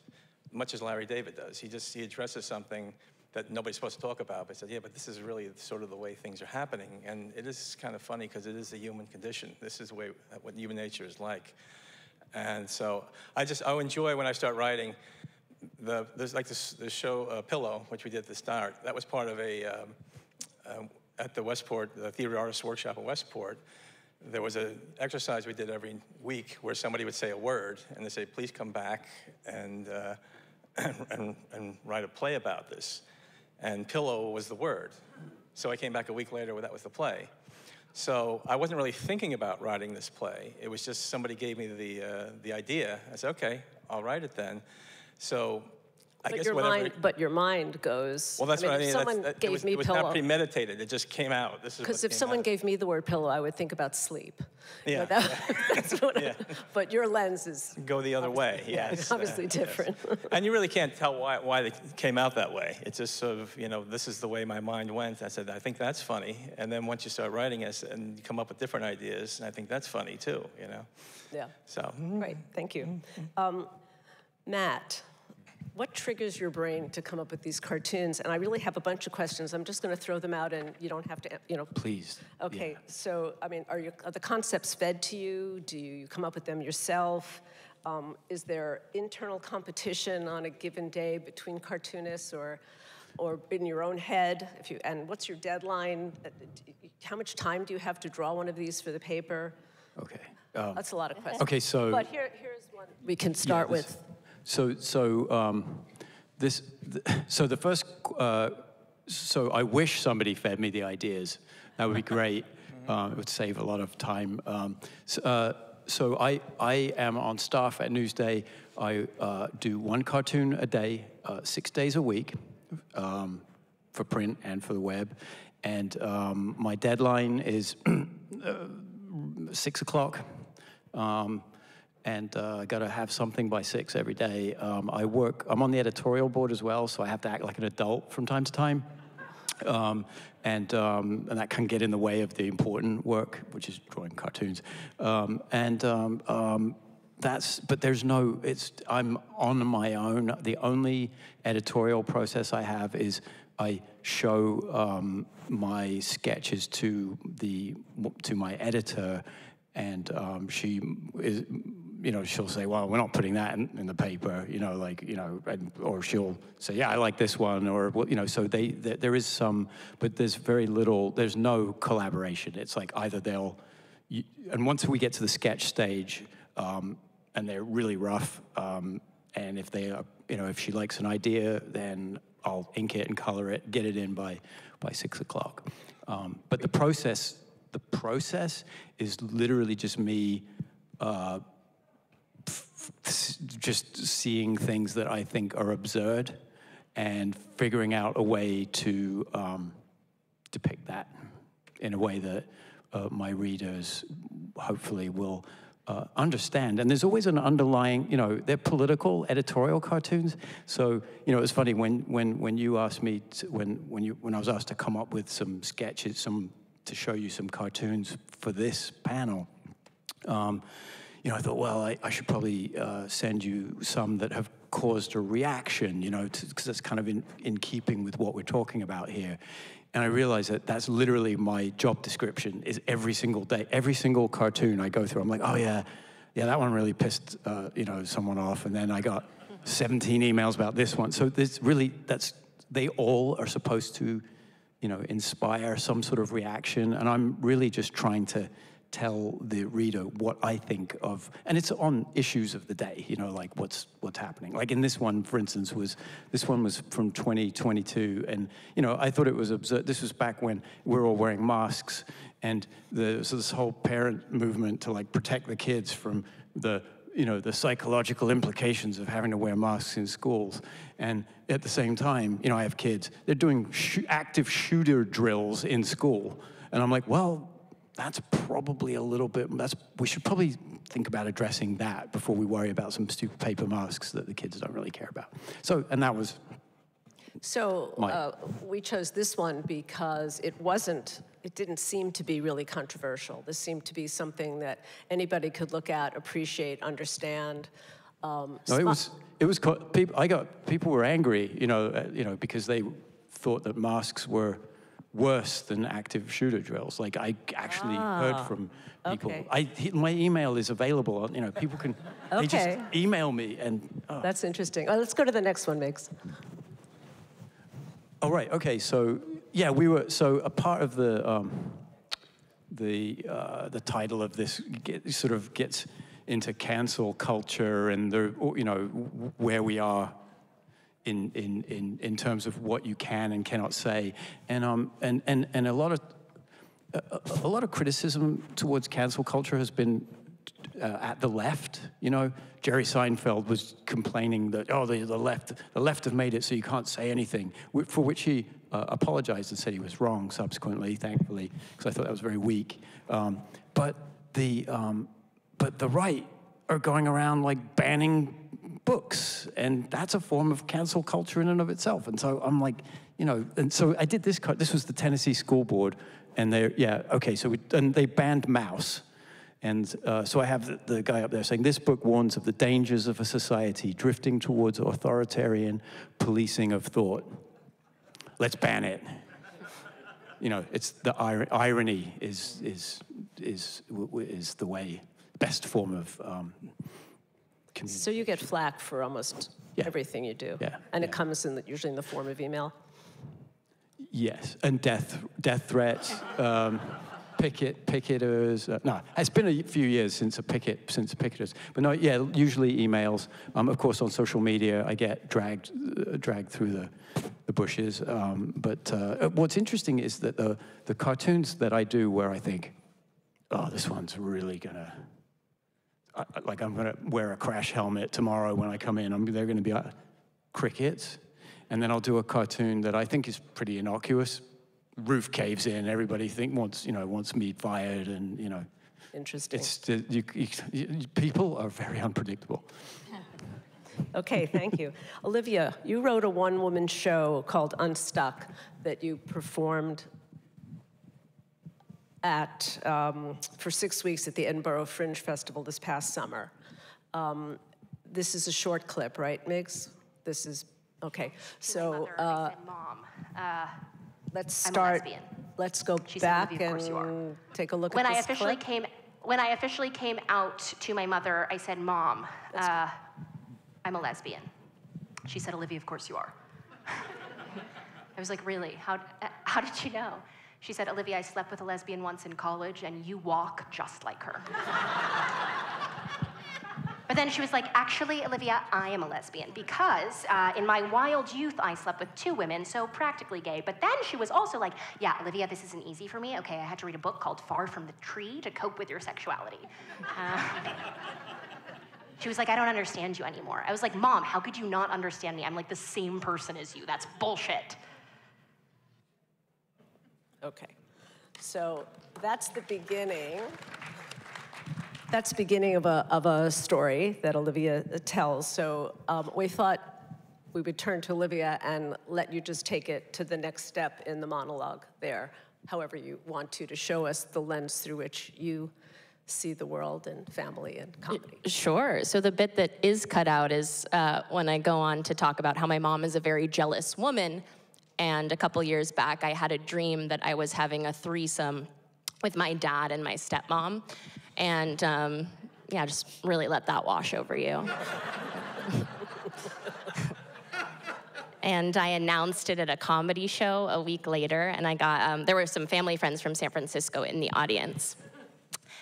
Speaker 14: much as Larry David does, he addresses something that nobody's supposed to talk about, but said, yeah, but this is really sort of the way things are happening. And it is kind of funny because it is the human condition. This is what human nature is like. And so I enjoy when I start writing, there's like this show, Pillow, which we did at the start. That was part of at the Westport, the Theater Artists Workshop at Westport. There was an exercise we did every week where somebody would say a word, and they say, please come back and write a play about this. And pillow was the word. So I came back a week later where that was the play. So I wasn't really thinking about writing this play. It was just somebody gave me the idea. I said, okay, I'll write it then. So I guess
Speaker 11: but your mind goes.
Speaker 14: Well, that's what I mean.
Speaker 11: If someone gave me
Speaker 14: it was
Speaker 11: pillow,
Speaker 14: not premeditated. It just came out.
Speaker 11: Because if someone gave me the word pillow, I would think about sleep.
Speaker 14: Yeah.
Speaker 11: That's what. Yeah. But your lens is
Speaker 14: go the other way. Yes.
Speaker 11: Obviously different.
Speaker 14: Yes. And you really can't tell why they came out that way. It's just sort of, this is the way my mind went. I said, I think that's funny. And then once you start writing it and you come up with different ideas, and I think that's funny too.
Speaker 11: Yeah.
Speaker 14: So.
Speaker 11: Great. Thank you, Matt. What triggers your brain to come up with these cartoons? And I really have a bunch of questions. I'm just going to throw them out, and you don't have to,
Speaker 12: Please.
Speaker 11: Okay.
Speaker 12: Yeah.
Speaker 11: So, I mean, are the concepts fed to you? Do you come up with them yourself? Is there internal competition on a given day between cartoonists, or in your own head? And what's your deadline? How much time do you have to draw one of these for the paper?
Speaker 12: Okay.
Speaker 11: That's a lot of questions.
Speaker 12: Okay, so.
Speaker 11: But here's one we can start with.
Speaker 12: So the first, so I wish somebody fed me the ideas. That would be great. It would save a lot of time. So I am on staff at Newsday. I do one cartoon a day, 6 days a week, for print and for the web. And my deadline is 6 o'clock. And I got to have something by 6 every day. I'm on the editorial board as well, so I have to act like an adult from time to time. And that can get in the way of the important work, which is drawing cartoons. But I'm on my own. The only editorial process I have is I show my sketches to my editor, and she is, she'll say, well, we're not putting that in the paper, or she'll say, yeah, I like this one, or, so there is some, but there's very little, there's no collaboration. It's like either and once we get to the sketch stage, and they're really rough, and if they are, if she likes an idea, then I'll ink it and color it, get it in by 6 o'clock. But the process is literally just me just seeing things that I think are absurd and figuring out a way to depict that in a way that my readers hopefully will understand. And there's always an underlying, you know, they're political editorial cartoons. So, you know, it was funny when you asked me, when I was asked to come up with some sketches, to show you some cartoons for this panel, you know, I thought, well, I should probably send you some that have caused a reaction, you know, because that's kind of in keeping with what we're talking about here. And I realized that that's literally my job description, is every single day, every single cartoon I go through, I'm like, oh yeah, that one really pissed, you know, someone off. And then I got 17 emails about this one. So there's really, they all are supposed to, you know, inspire some sort of reaction. And I'm really just trying to tell the reader what I think of, and it's on issues of the day, you know, like what's happening. Like in this one, for instance, this one was from 2022, and you know, I thought it was absurd. This was back when we were all wearing masks, and so this whole parent movement to like protect the kids from the, you know, the psychological implications of having to wear masks in schools. And at the same time, you know, I have kids, they're doing active shooter drills in school, and I'm like, well, that's probably a little bit, we should probably think about addressing that before we worry about some stupid paper masks that the kids don't really care about. So, and that was
Speaker 11: So we chose this one because it didn't seem to be really controversial. This seemed to be something that anybody could look at, appreciate, understand.
Speaker 12: No, people were angry, you know, because they thought that masks were worse than active shooter drills. Like I actually heard from people.
Speaker 11: Okay.
Speaker 12: My email is available. You know, people can they just email me and.
Speaker 11: That's interesting. Let's go to the next one, Migs.
Speaker 12: Oh right. Okay. So yeah, a part of the title of this sort of gets into cancel culture and you know, where we are in terms of what you can and cannot say, and a lot of criticism towards cancel culture has been at the left. You know, Jerry Seinfeld was complaining that the left have made it so you can't say anything, for which he apologized and said he was wrong subsequently, thankfully, because I thought that was very weak. But the right are going around like banning books, and that's a form of cancel culture in and of itself. And so I'm like, you know, and so I did this. This was the Tennessee School Board, and they banned Mouse, and so I have the guy up there saying this book warns of the dangers of a society drifting towards authoritarian policing of thought. Let's ban it. You know, it's the irony is the way best form of.
Speaker 11: So you get flack for almost everything you do, and it comes usually in the form of email.
Speaker 12: Yes, and death threats, picketers. No, it's been a few years since picketers, but no, yeah, usually emails. Of course, on social media, I get dragged through the bushes. But what's interesting is that the cartoons that I do, where I think, oh, this one's really gonna. Like I'm gonna wear a crash helmet tomorrow when I come in. They're gonna be crickets, and then I'll do a cartoon that I think is pretty innocuous. Roof caves in. Everybody wants me fired, and you know.
Speaker 11: Interesting.
Speaker 12: People are very unpredictable.
Speaker 11: Okay, thank you, Olivia. You wrote a one-woman show called Unstuck that you performed for 6 weeks at the Edinburgh Fringe Festival this past summer. This is a short clip, right, Migs? This is, okay. So
Speaker 18: I said, Mom,
Speaker 11: let's
Speaker 18: I'm
Speaker 11: start.
Speaker 18: a lesbian.
Speaker 11: Let's go
Speaker 18: She
Speaker 11: back
Speaker 18: said, "Of course you are."
Speaker 11: and take a look
Speaker 18: When
Speaker 11: at
Speaker 18: I
Speaker 11: this
Speaker 18: officially
Speaker 11: clip.
Speaker 18: When I officially came out to my mother, I said, Mom, I'm a lesbian. She said, Olivia, of course you are. I was like, really? How did you know? She said, Olivia, I slept with a lesbian once in college, and you walk just like her. But then she was like, actually, Olivia, I am a lesbian because in my wild youth, I slept with 2 women, so practically gay. But then she was also like, yeah, Olivia, this isn't easy for me. Okay, I had to read a book called Far From the Tree to cope with your sexuality. She was like, I don't understand you anymore. I was like, Mom, how could you not understand me? I'm like the same person as you. That's bullshit.
Speaker 11: Okay, so that's the beginning That's the beginning of a story that Olivia tells. So we thought we would turn to Olivia and let you just take it to the next step in the monologue there, however you want to show us the lens through which you see the world and family and comedy.
Speaker 13: Sure. So the bit that is cut out is when I go on to talk about how my mom is a very jealous woman. And a couple years back, I had a dream that I was having a threesome with my dad and my stepmom. And yeah, just really let that wash over you. And I announced it at a comedy show a week later, and I got, there were some family friends from San Francisco in the audience.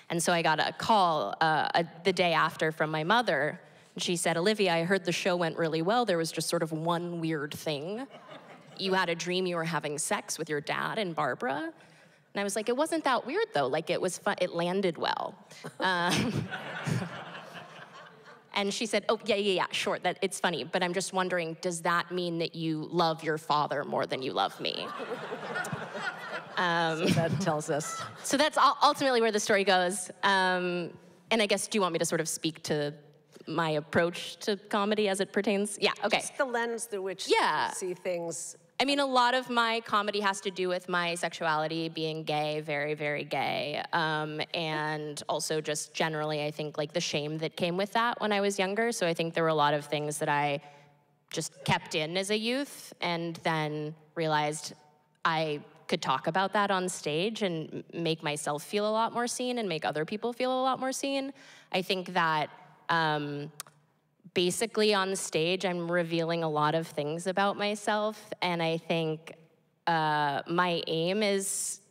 Speaker 13: And so I got a call the day after from my mother. She said, Olivia, I heard the show went really well. There was just sort of one weird thing. You had a dream you were having sex with your dad and Barbara. And I was like, it wasn't that weird, though. Like, it was fun. It landed well. And she said, oh, yeah, sure, it's funny. But I'm just wondering, does that mean that you love your father more than you love me?
Speaker 11: So that tells us.
Speaker 13: So that's ultimately where the story goes. And I guess, do you want me to sort of speak to my approach to comedy as it pertains? Yeah, okay.
Speaker 11: Just the lens through which you see things.
Speaker 13: I mean, a lot of my comedy has to do with my sexuality, being gay, very, very gay. And also just generally, I think, like the shame that came with that when I was younger. So I think there were a lot of things that I just kept in as a youth and then realized I could talk about that on stage and make myself feel a lot more seen and make other people feel a lot more seen. I think that basically on stage, I'm revealing a lot of things about myself, and I think my aim is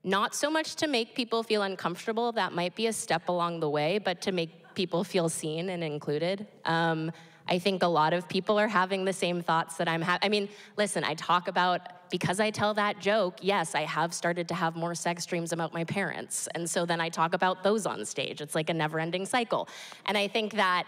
Speaker 13: not so much to make people feel uncomfortable, that might be a step along the way, but to make people feel seen and included. I think a lot of people are having the same thoughts that I'm having. I mean, listen, I talk about, because I tell that joke, yes, I have started to have more sex dreams about my parents, and so then I talk about those on stage. It's like a never-ending cycle. And I think that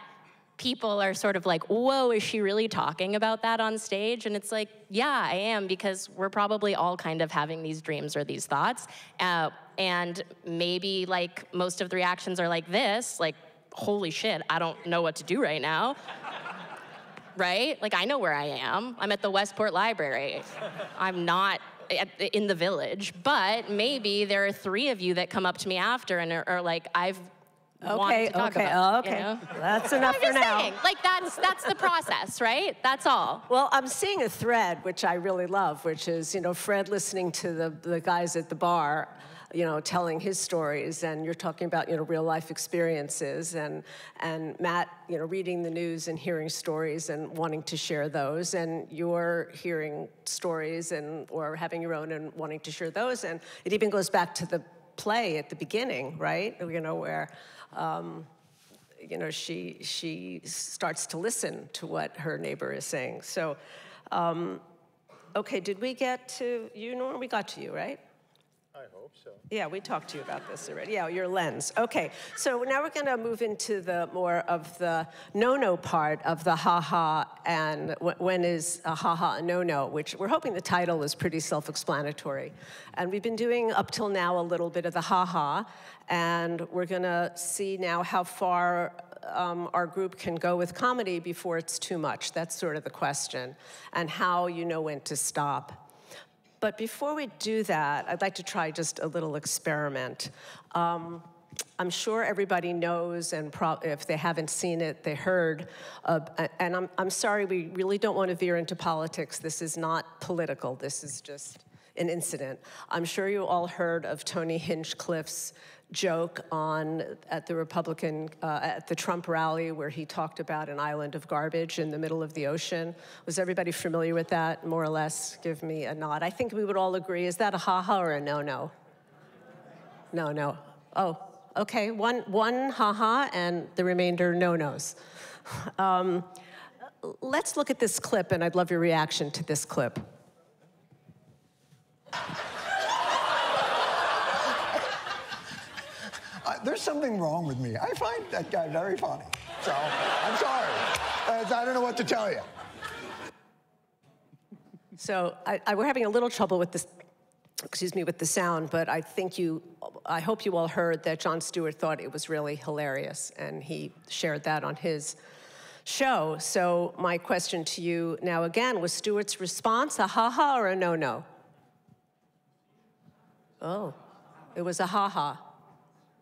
Speaker 13: people are sort of like, whoa, is she really talking about that on stage? And it's like, yeah, I am, because we're probably all kind of having these dreams or these thoughts. And maybe like most of the reactions are like this, like, holy shit, I don't know what to do right now. Right? Like, I know where I am. I'm at the Westport Library. I'm not in the Village, but maybe there are 3 of you that come up to me after and are like, I've wanted to talk about, you know?
Speaker 11: That's enough for now.
Speaker 13: Saying, like, that's the process, right? That's all.
Speaker 11: Well, I'm seeing a thread, which I really love, which is, you know, Fred listening to the guys at the bar, you know, telling his stories, and you're talking about, you know, real life experiences, and Matt, you know, reading the news and hearing stories and wanting to share those, and you're hearing stories or having your own and wanting to share those, and it even goes back to the play at the beginning, right? You know, where, you know, she starts to listen to what her neighbor is saying. So, okay, did we get to you, Norm? We got to you, right?
Speaker 15: I hope so.
Speaker 11: Yeah, we talked to you about this already. Yeah, your lens. Okay, so now we're going to move into the more of the no-no part of the ha-ha and when is a ha-ha a no-no, which we're hoping the title is pretty self-explanatory. And we've been doing up till now a little bit of the ha-ha, and we're going to see now how far our group can go with comedy before it's too much. That's sort of the question, and how you know when to stop. But before we do that, I'd like to try just a little experiment. I'm sure everybody knows, and if they haven't seen it, they heard. And I'm sorry, we really don't want to veer into politics. This is not political. This is just an incident. I'm sure you all heard of Tony Hinchcliffe's joke at the Trump rally, where he talked about an island of garbage in the middle of the ocean. Was everybody familiar with that, more or less? Give me a nod. I think we would all agree. Is that a ha-ha or a no-no? No. Oh, okay. One ha-ha and the remainder no-nos. Let's look at this clip, and I'd love your reaction to this clip.
Speaker 19: There's something wrong with me. I find that guy very funny. So, I'm sorry. I don't know what to tell you.
Speaker 11: So, we're having a little trouble with this excuse me, with the sound, but I hope you all heard that Jon Stewart thought it was really hilarious, and he shared that on his show. So my question to you now again, was Stewart's response a ha-ha or a no-no? Oh, it was a ha-ha.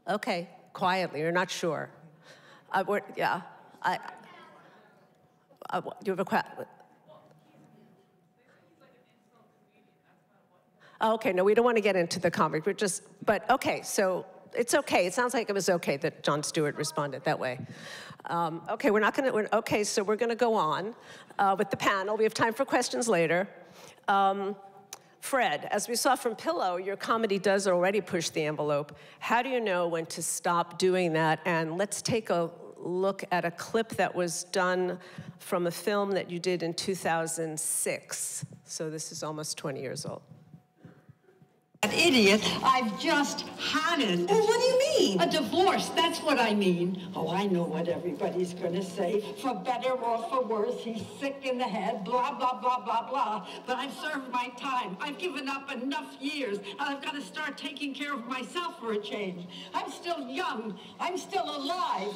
Speaker 11: Okay, quietly, you're not sure. Yeah, you have a question? Okay, no, we don't want to get into the comic. But okay, so it's okay. It sounds like it was okay that Jon Stewart responded that way. Okay, so we're gonna go on with the panel. We have time for questions later. Fred, as we saw from Pillow, your comedy does already push the envelope. How do you know when to stop doing that? And let's take a look at a clip that was done from a film that you did in 2006. So this is almost 20 years old.
Speaker 20: An idiot, I've just had it. Well, what do you mean? A divorce, that's what I mean. Oh, I know what everybody's gonna say. For better or for worse, he's sick in the head, blah, blah, blah, blah, blah. But I've served my time. I've given up enough years. I've got to start taking care of myself for a change. I'm still young. I'm still alive.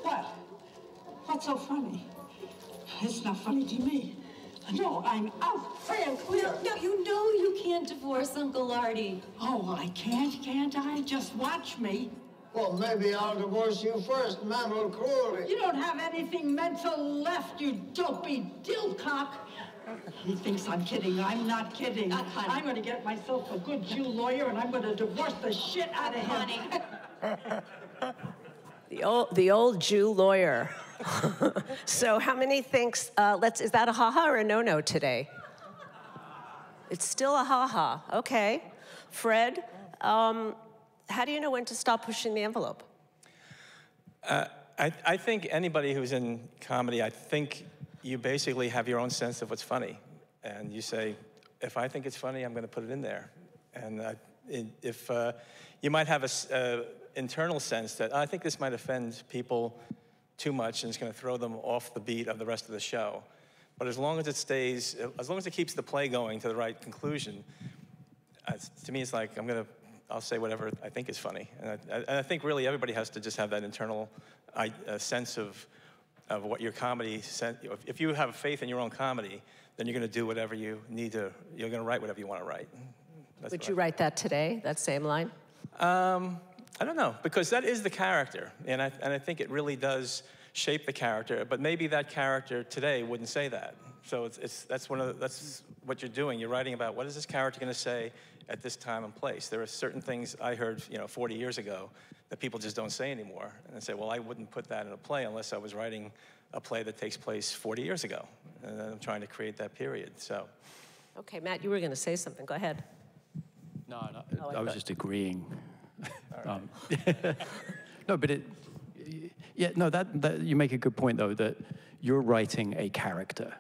Speaker 20: What? What's so funny? It's not funny to me. No, I'm out. Fran, clear.
Speaker 21: No, you know you can't divorce Uncle Artie.
Speaker 20: Oh, I can't I? Just watch me.
Speaker 5: Well, maybe I'll divorce you first, mental cruelty.
Speaker 20: You don't have anything mental left, you dopey dillcock. He thinks I'm kidding. I'm not kidding. I'm going to get myself a good Jew lawyer, and I'm going to divorce the shit out of him.
Speaker 11: The old Jew lawyer. So how many thinks, is that a ha-ha or a no-no today? It's still a ha-ha, okay. Fred, how do you know when to stop pushing the envelope?
Speaker 14: I think anybody who's in comedy, I think you basically have your own sense of what's funny. And you say, if I think it's funny, I'm gonna put it in there. And if you might have a internal sense that I think this might offend people too much and it's going to throw them off the beat of the rest of the show. But as long as it stays, as long as it keeps the play going to the right conclusion, to me it's like I'll say whatever I think is funny. And I think really everybody has to just have that internal sense of what your comedy, if you have faith in your own comedy, then you're going to do whatever you need to, you're going to write whatever you want to write.
Speaker 11: Would you write that today, that same line?
Speaker 14: I don't know, because that is the character, and I think it really does shape the character. But maybe that character today wouldn't say that. So that's what you're doing. You're writing about what is this character going to say at this time and place. There are certain things I heard 40 years ago that people just don't say anymore, and I say, well, I wouldn't put that in a play unless I was writing a play that takes place 40 years ago, and I'm trying to create that period. So.
Speaker 11: Okay, Matt, you were going to say something. Go ahead.
Speaker 12: No, I was just agreeing. No, but that you make a good point though, that you're writing a character,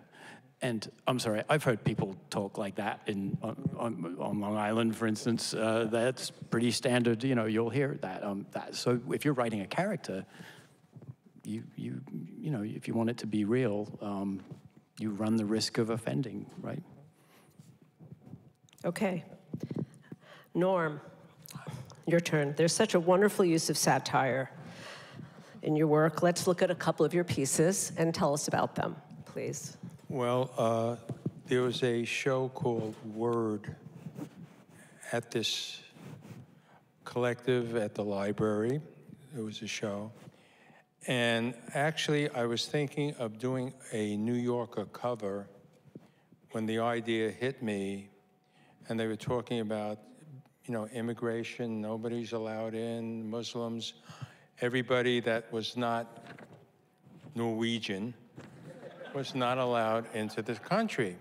Speaker 12: and I'm sorry, I've heard people talk like that on Long Island, for instance. That's pretty standard. You'll hear that. So if you're writing a character, you if you want it to be real, you run the risk of offending, right?
Speaker 11: Okay, Norm. Your turn. There's such a wonderful use of satire in your work. Let's look at a couple of your pieces and tell us about them, please.
Speaker 15: Well, there was a show called Word at this collective at the library. It was a show. And actually, I was thinking of doing a New Yorker cover when the idea hit me, and they were talking about immigration, nobody's allowed in, Muslims, everybody that was not Norwegian was not allowed into this country.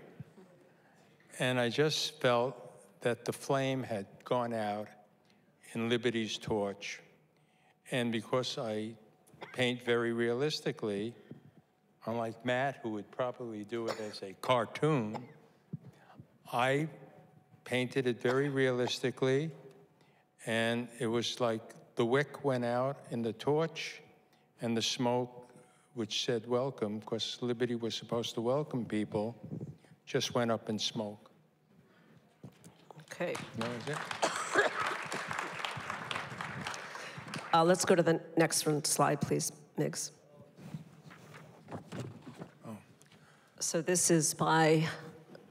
Speaker 15: And I just felt that the flame had gone out in Liberty's torch. And because I paint very realistically, unlike Matt, who would probably do it as a cartoon, I painted it very realistically, and it was like the wick went out in the torch, and the smoke, which said welcome, because Liberty was supposed to welcome people, just went up in smoke.
Speaker 11: Okay.
Speaker 15: No, is it?
Speaker 11: Let's go to the next one slide, please, Miggs.
Speaker 15: Oh.
Speaker 11: So this is by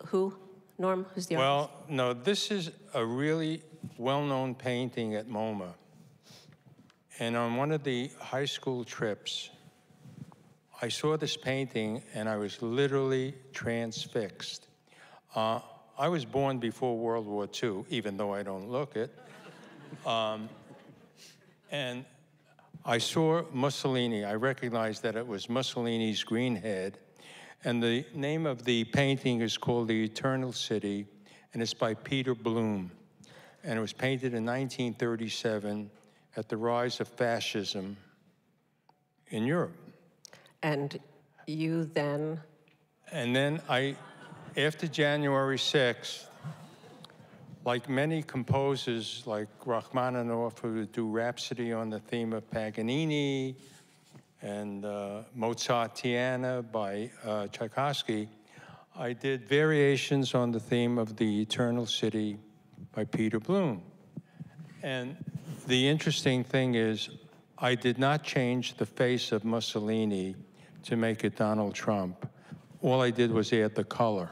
Speaker 11: who? Norm, who's the artist?
Speaker 15: Well, no, this is a really well-known painting at MoMA. And on one of the high school trips, I saw this painting and I was literally transfixed. I was born before World War II, even though I don't look it. And I saw Mussolini. I recognized that it was Mussolini's Green Head. And the name of the painting is called The Eternal City, and it's by Peter Bloom. And it was painted in 1937 at the rise of fascism in Europe.
Speaker 11: And you then?
Speaker 15: And then after January 6th, like many composers like Rachmaninoff who would do Rhapsody on the theme of Paganini, and Mozartiana by Tchaikovsky, I did variations on the theme of The Eternal City by Peter Bloom. And the interesting thing is, I did not change the face of Mussolini to make it Donald Trump. All I did was add the color.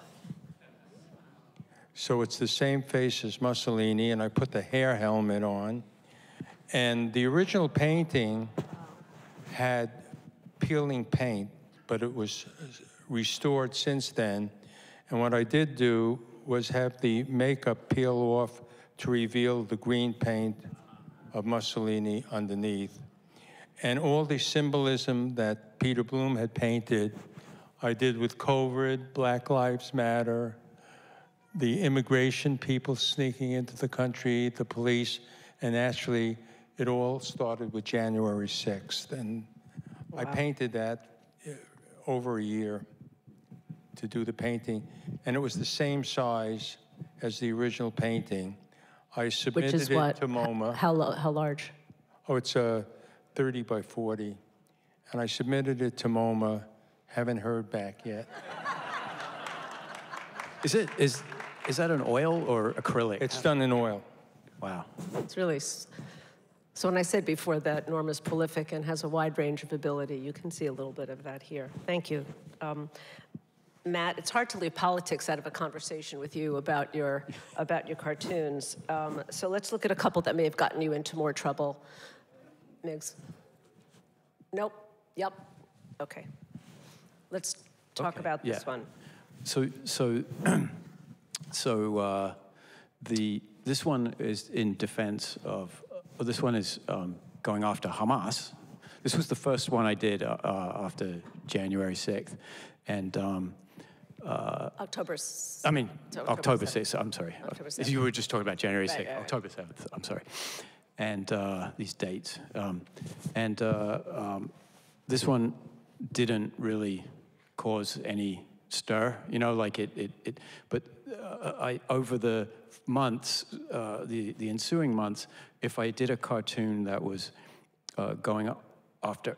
Speaker 15: So it's the same face as Mussolini, and I put the hair helmet on. And the original painting had peeling paint, but it was restored since then. And what I did do was have the makeup peel off to reveal the green paint of Mussolini underneath. And all the symbolism that Peter Bloom had painted, I did with COVID, Black Lives Matter, the immigration people sneaking into the country, the police, and actually it all started with January 6th. And wow. I painted that over a year to do the painting, and it was the same size as the original painting. I submitted it to MoMA.
Speaker 11: How large?
Speaker 15: Oh, it's 30 by 40. And I submitted it to MoMA, haven't heard back yet.
Speaker 12: Is that an oil or acrylic?
Speaker 15: It's done in oil.
Speaker 12: Wow.
Speaker 11: It's really, so when I said before that Norm is prolific and has a wide range of ability, you can see a little bit of that here. Thank you. Matt, it's hard to leave politics out of a conversation with you about your cartoons. So let's look at a couple that may have gotten you into more trouble. Miggs? Nope. Yep. Okay. Let's talk about this one.
Speaker 12: This one is in defense of, this one is going after Hamas. This was the first one I did after January 6th. And
Speaker 11: October 6th.
Speaker 12: October 6th, I'm sorry.
Speaker 11: October 7th.
Speaker 12: You were just talking about January 6th,
Speaker 11: Right.
Speaker 12: October 7th, I'm sorry. And these dates. This one didn't really cause any stir, you know, like but over the months, the ensuing months, if I did a cartoon that was going after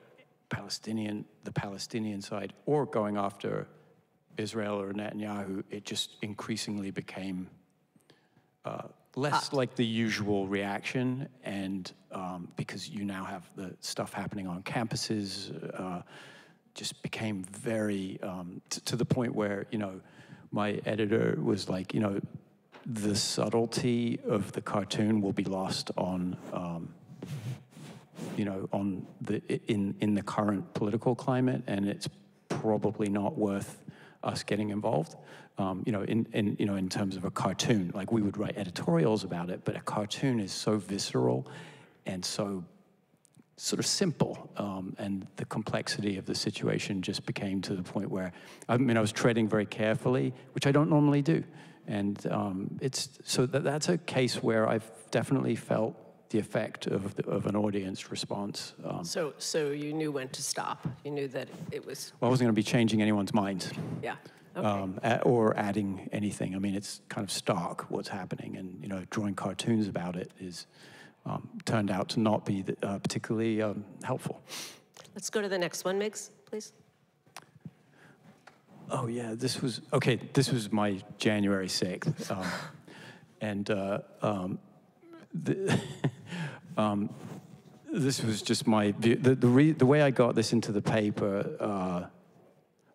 Speaker 12: the Palestinian side, or going after Israel or Netanyahu, it just increasingly became less like the usual reaction, and because you now have the stuff happening on campuses, just became very, to the point where, you know, my editor was like, you know, the subtlety of the cartoon will be lost on, you know, in the current political climate, and it's probably not worth us getting involved. You know, in terms of a cartoon, like we would write editorials about it, but a cartoon is so visceral and so sort of simple, and the complexity of the situation just became to the point where, I mean, I was treading very carefully, which I don't normally do. And that's a case where I've definitely felt the effect of an audience response.
Speaker 11: So you knew when to stop. You knew that it was.
Speaker 12: Well, I wasn't going to be changing anyone's minds.
Speaker 11: Yeah. Okay.
Speaker 12: Or adding anything. I mean, it's kind of stark what's happening, and you know, drawing cartoons about it is turned out to not be particularly helpful.
Speaker 11: Let's go to the next one, Miggs, please.
Speaker 12: Oh yeah, this was my January 6th. And this was just my view. The way I got this into the paper,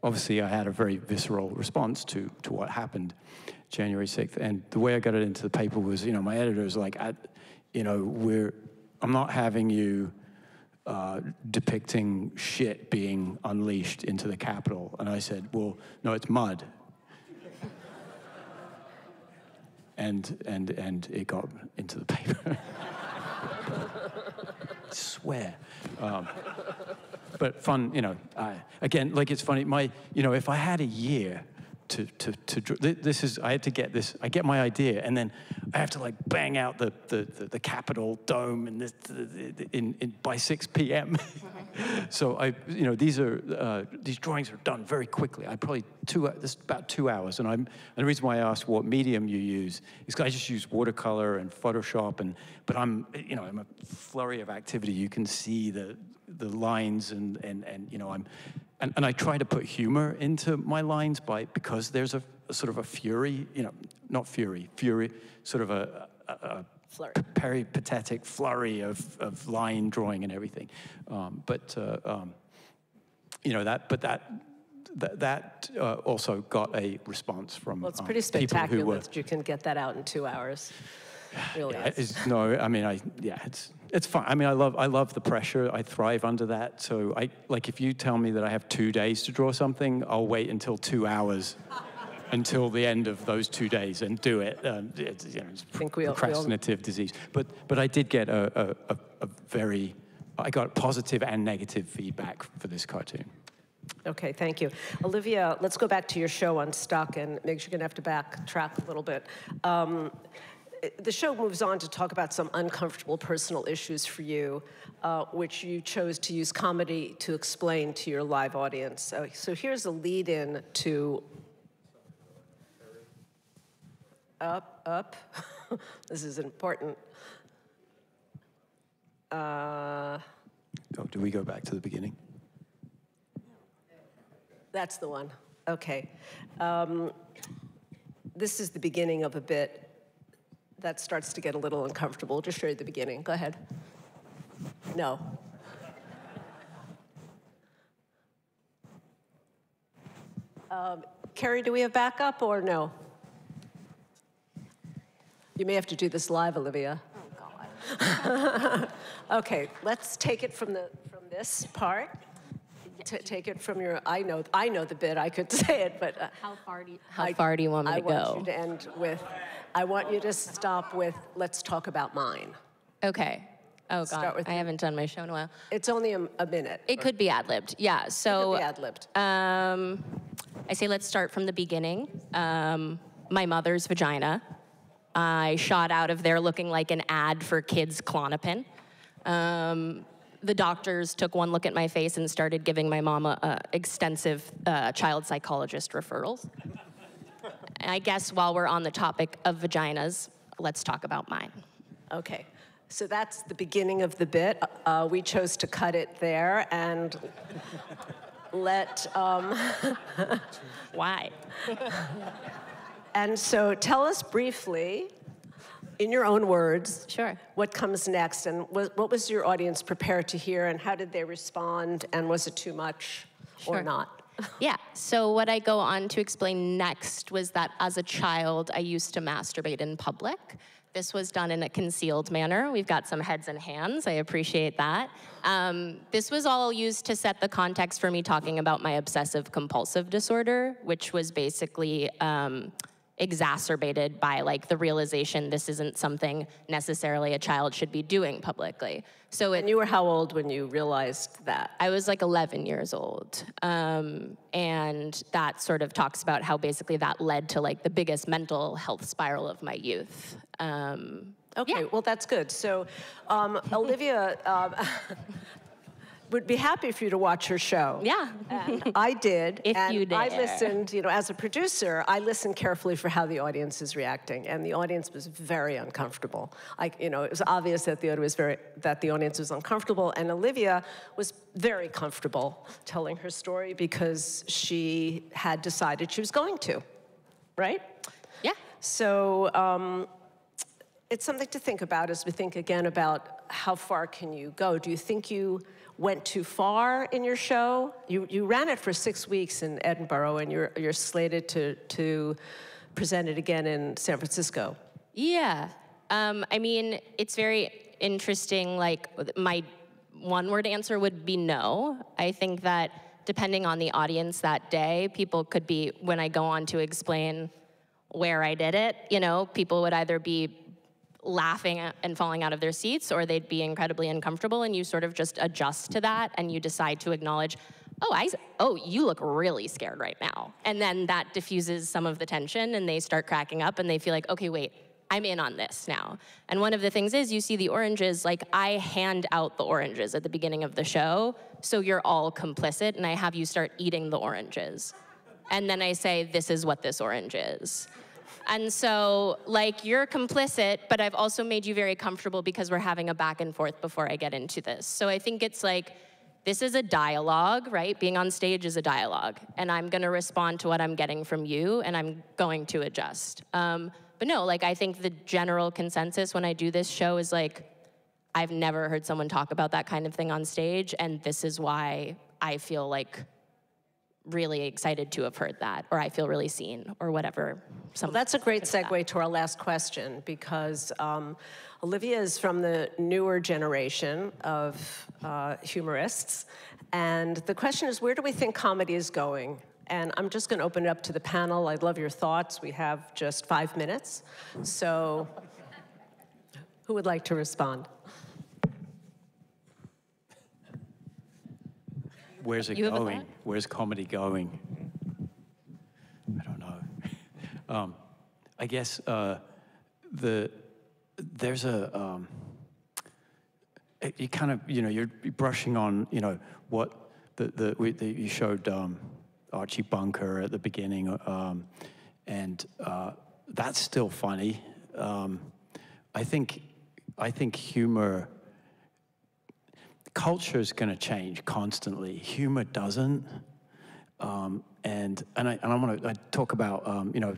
Speaker 12: obviously I had a very visceral response to what happened January 6th. And the way I got it into the paper was, you know, my editor was like, I'm not having you depicting shit being unleashed into the Capitol. And I said, well, no, it's mud. And it got into the paper. I swear. But fun, you know, again, like it's funny, if I had a year to this is, I had to get this, I get my idea, and then I have to like bang out the Capitol dome and this, by 6 p.m. So these drawings are done very quickly. I probably this is about 2 hours, and the reason why I asked what medium you use is because I just use watercolor and Photoshop, but I'm a flurry of activity. You can see the lines and I try to put humor into my lines because there's a sort of a fury, not fury, sort of a peripatetic flurry of line drawing and everything. That also got a response from
Speaker 11: well, it's pretty
Speaker 12: people
Speaker 11: spectacular
Speaker 12: who were,
Speaker 11: that you can get that out in 2 hours. Really is.
Speaker 12: It's fun. I mean, I love the pressure. I thrive under that. So if you tell me that I have 2 days to draw something, I'll wait until 2 hours until the end of those 2 days and do it. It's procrastinative disease. But I did get I got positive and negative feedback for this cartoon.
Speaker 11: Okay, thank you. Olivia, let's go back to your show Unstuck, and Miggs, you're gonna have to backtrack a little bit. The show moves on to talk about some uncomfortable personal issues for you, which you chose to use comedy to explain to your live audience. So here's a lead-in to Up. This is important.
Speaker 12: Do we go back to the beginning?
Speaker 11: That's the one. Okay. This is the beginning of a bit that starts to get a little uncomfortable. I'll just show you the beginning. Go ahead. No. Carrie, do we have backup or no? You may have to do this live, Olivia. Oh, God. Okay, let's take it from this part. Take it from your, I know the bit, I could say it, but.
Speaker 13: How far do you want me to go?
Speaker 11: I want you to end with, I want you to stop with, let's talk about mine.
Speaker 13: Okay. Oh, God, I haven't done my show in a while.
Speaker 11: It's only a minute.
Speaker 13: It could be ad-libbed, yeah. So,
Speaker 11: it could be ad-libbed.
Speaker 13: I say let's start from the beginning. My mother's vagina. I shot out of there looking like an ad for kids' Klonopin. The doctors took one look at my face and started giving my mom extensive child psychologist referrals. And I guess while we're on the topic of vaginas, let's talk about mine.
Speaker 11: Okay, so that's the beginning of the bit. We chose to cut it there and let...
Speaker 13: Why?
Speaker 11: And so tell us briefly, in your own words,
Speaker 13: sure,
Speaker 11: what comes next, and what was your audience prepared to hear, and how did they respond, and was it too much or not?
Speaker 13: Yeah, so what I go on to explain next was that as a child, I used to masturbate in public. This was done in a concealed manner. We've got some heads and hands, I appreciate that. This was all used to set the context for me talking about my obsessive compulsive disorder, which was basically exacerbated by like the realization this isn't something necessarily a child should be doing publicly. So
Speaker 11: and you were how old when you realized that?
Speaker 13: I was like 11 years old. And that sort of talks about how basically that led to like the biggest mental health spiral of my youth.
Speaker 11: Okay, well that's good. So Olivia, would be happy for you to watch her show.
Speaker 13: Yeah.
Speaker 11: And I did.
Speaker 13: If you did.
Speaker 11: I listened, as a producer, I listened carefully for how the audience is reacting, and the audience was very uncomfortable. It was obvious that the audience was uncomfortable, and Olivia was very comfortable telling her story because she had decided she was going to, right?
Speaker 13: Yeah.
Speaker 11: So it's something to think about as we think again about how far can you go. Do you think you went too far in your show? You ran it for 6 weeks in Edinburgh, and you're slated to present it again in San Francisco.
Speaker 13: Yeah. I mean, it's very interesting. Like, my one-word answer would be no. I think that depending on the audience that day, people could be, when I go on to explain where I did it, you know, people would either be laughing and falling out of their seats, or they'd be incredibly uncomfortable, and you sort of just adjust to that, and you decide to acknowledge, oh, you look really scared right now. And then that diffuses some of the tension, and they start cracking up, and they feel like, okay, wait, I'm in on this now. And one of the things is, you see the oranges, like, I hand out the oranges at the beginning of the show, so you're all complicit, and I have you start eating the oranges. And then I say, this is what this orange is. And so, like, you're complicit, but I've also made you very comfortable because we're having a back and forth before I get into this. So I think it's like, this is a dialogue, right? Being on stage is a dialogue, and I'm gonna respond to what I'm getting from you, and I'm going to adjust. But no, like, I think the general consensus when I do this show is like, I've never heard someone talk about that kind of thing on stage, and this is why I feel like really excited to have heard that, or I feel really seen, or whatever.
Speaker 11: Well, that's a great segue to our last question, because Olivia is from the newer generation of humorists, and the question is, where do we think comedy is going? And I'm just going to open it up to the panel. I'd love your thoughts. We have just 5 minutes. So who would like to respond?
Speaker 12: Where's it going? Where's comedy going? I don't know. I guess there's a, you kind of, you know, you're brushing on, you know, what you showed Archie Bunker at the beginning, and that's still funny. I think humor, culture is going to change constantly. Humor doesn't, and I want to talk about, you know,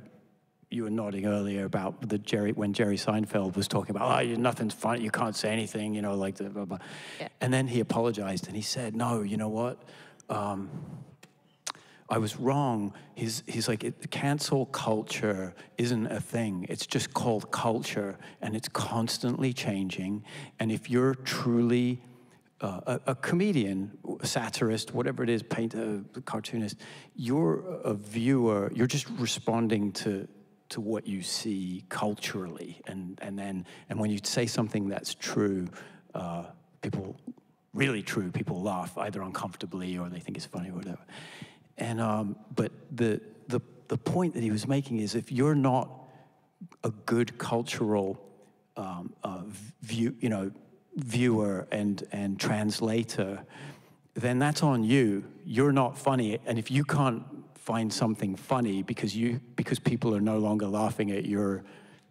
Speaker 12: you were nodding earlier about when Jerry Seinfeld was talking about, nothing's funny, you can't say anything, you know, like the blah, blah. Yeah. And then he apologized and he said, no, you know what? I was wrong. He's like, cancel culture isn't a thing. It's just called culture, and it's constantly changing. And if you're truly a comedian, a satirist, whatever it is, painter, cartoonist, you're a viewer. You're just responding to what you see culturally, and when you say something that's true, people laugh either uncomfortably or they think it's funny or whatever. And but the point that he was making is, if you're not a good cultural viewer and translator, then that's on you. You're not funny, and if you can't find something funny because people are no longer laughing at your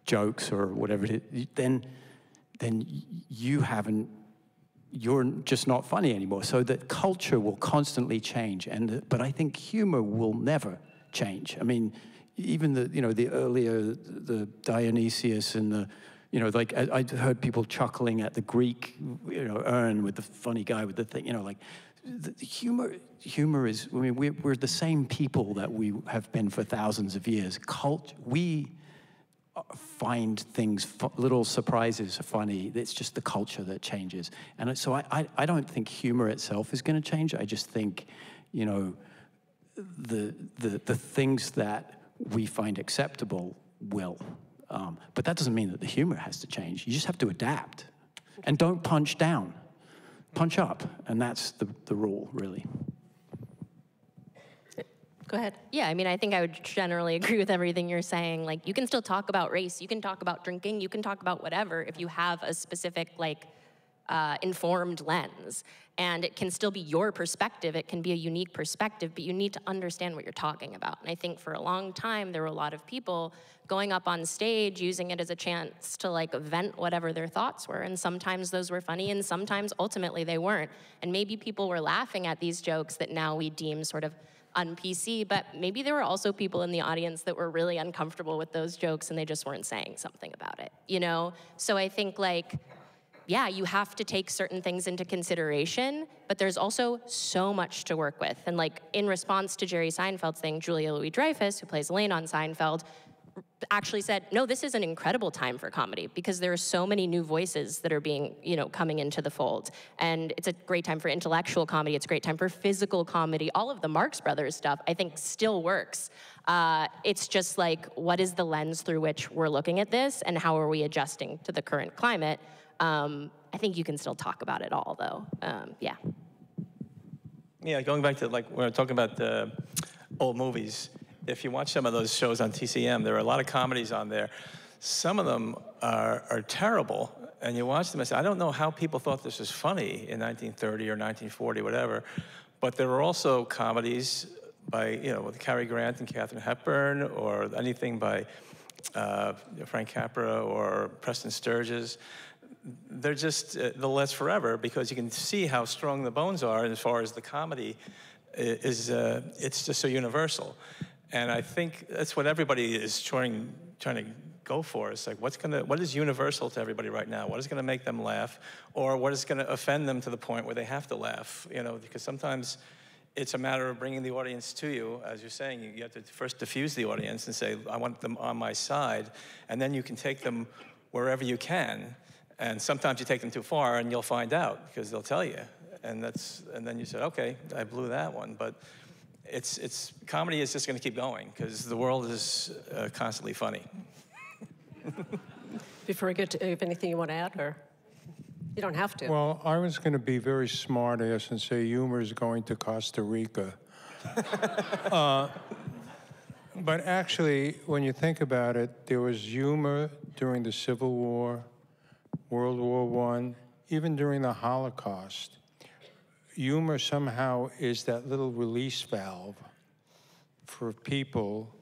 Speaker 12: jokes or whatever it is, then you're just not funny anymore. So that culture will constantly change, but I think humor will never change. I mean, even the earlier, the Dionysius and the, like I heard people chuckling at the Greek, urn with the funny guy with the thing, like the humor is, I mean, we're the same people that we have been for thousands of years. We find things, little surprises are funny. It's just the culture that changes. And so I don't think humor itself is going to change. I just think, the things that we find acceptable will. But that doesn't mean that the humor has to change. You just have to adapt. And don't punch down. Punch up. And that's the rule, really.
Speaker 13: Go ahead. Yeah, I mean, I think I would generally agree with everything you're saying. Like, you can still talk about race, you can talk about drinking, you can talk about whatever if you have a specific, informed lens. And it can still be your perspective, it can be a unique perspective, but you need to understand what you're talking about. And I think for a long time, there were a lot of people going up on stage, using it as a chance to vent whatever their thoughts were. And sometimes those were funny, and sometimes ultimately they weren't. And maybe people were laughing at these jokes that now we deem sort of on PC, but maybe there were also people in the audience that were really uncomfortable with those jokes and they just weren't saying something about it, you know? So I think like, yeah, you have to take certain things into consideration, but there's also so much to work with. And like in response to Jerry Seinfeld's thing, Julia Louis-Dreyfus, who plays Elaine on Seinfeld, actually said, no, this is an incredible time for comedy because there are so many new voices that are being, you know, coming into the fold. And it's a great time for intellectual comedy. It's a great time for physical comedy. All of the Marx Brothers stuff, I think, still works. It's just like, what is the lens through which we're looking at this and how are we adjusting to the current climate? I think you can still talk about it all, though. Yeah.
Speaker 14: Yeah, going back to, like, when we're talking about old movies, if you watch some of those shows on TCM, there are a lot of comedies on there. Some of them are terrible, and you watch them and say, I don't know how people thought this was funny in 1930 or 1940, whatever, but there were also comedies by, you know, with Cary Grant and Katharine Hepburn, or anything by Frank Capra or Preston Sturges. They're just, they'll last forever because you can see how strong the bones are as far as the comedy is, it's just so universal. And I think that's what everybody is trying to go for. It's like, what is universal to everybody right now? What is gonna make them laugh? Or what is gonna offend them to the point where they have to laugh? You know, because sometimes it's a matter of bringing the audience to you. As you're saying, you have to first diffuse the audience and say, I want them on my side. And then you can take them wherever you can. And sometimes you take them too far and you'll find out because they'll tell you. And then you said, okay, I blew that one. But comedy is just going to keep going because the world is constantly funny.
Speaker 11: Before we get to, if anything you want to add, or you don't have to.
Speaker 15: Well, I was going to be very smart-ass and say humor is going to Costa Rica. But actually, when you think about it, there was humor during the Civil War, World War I, even during the Holocaust. Humor somehow is that little release valve for people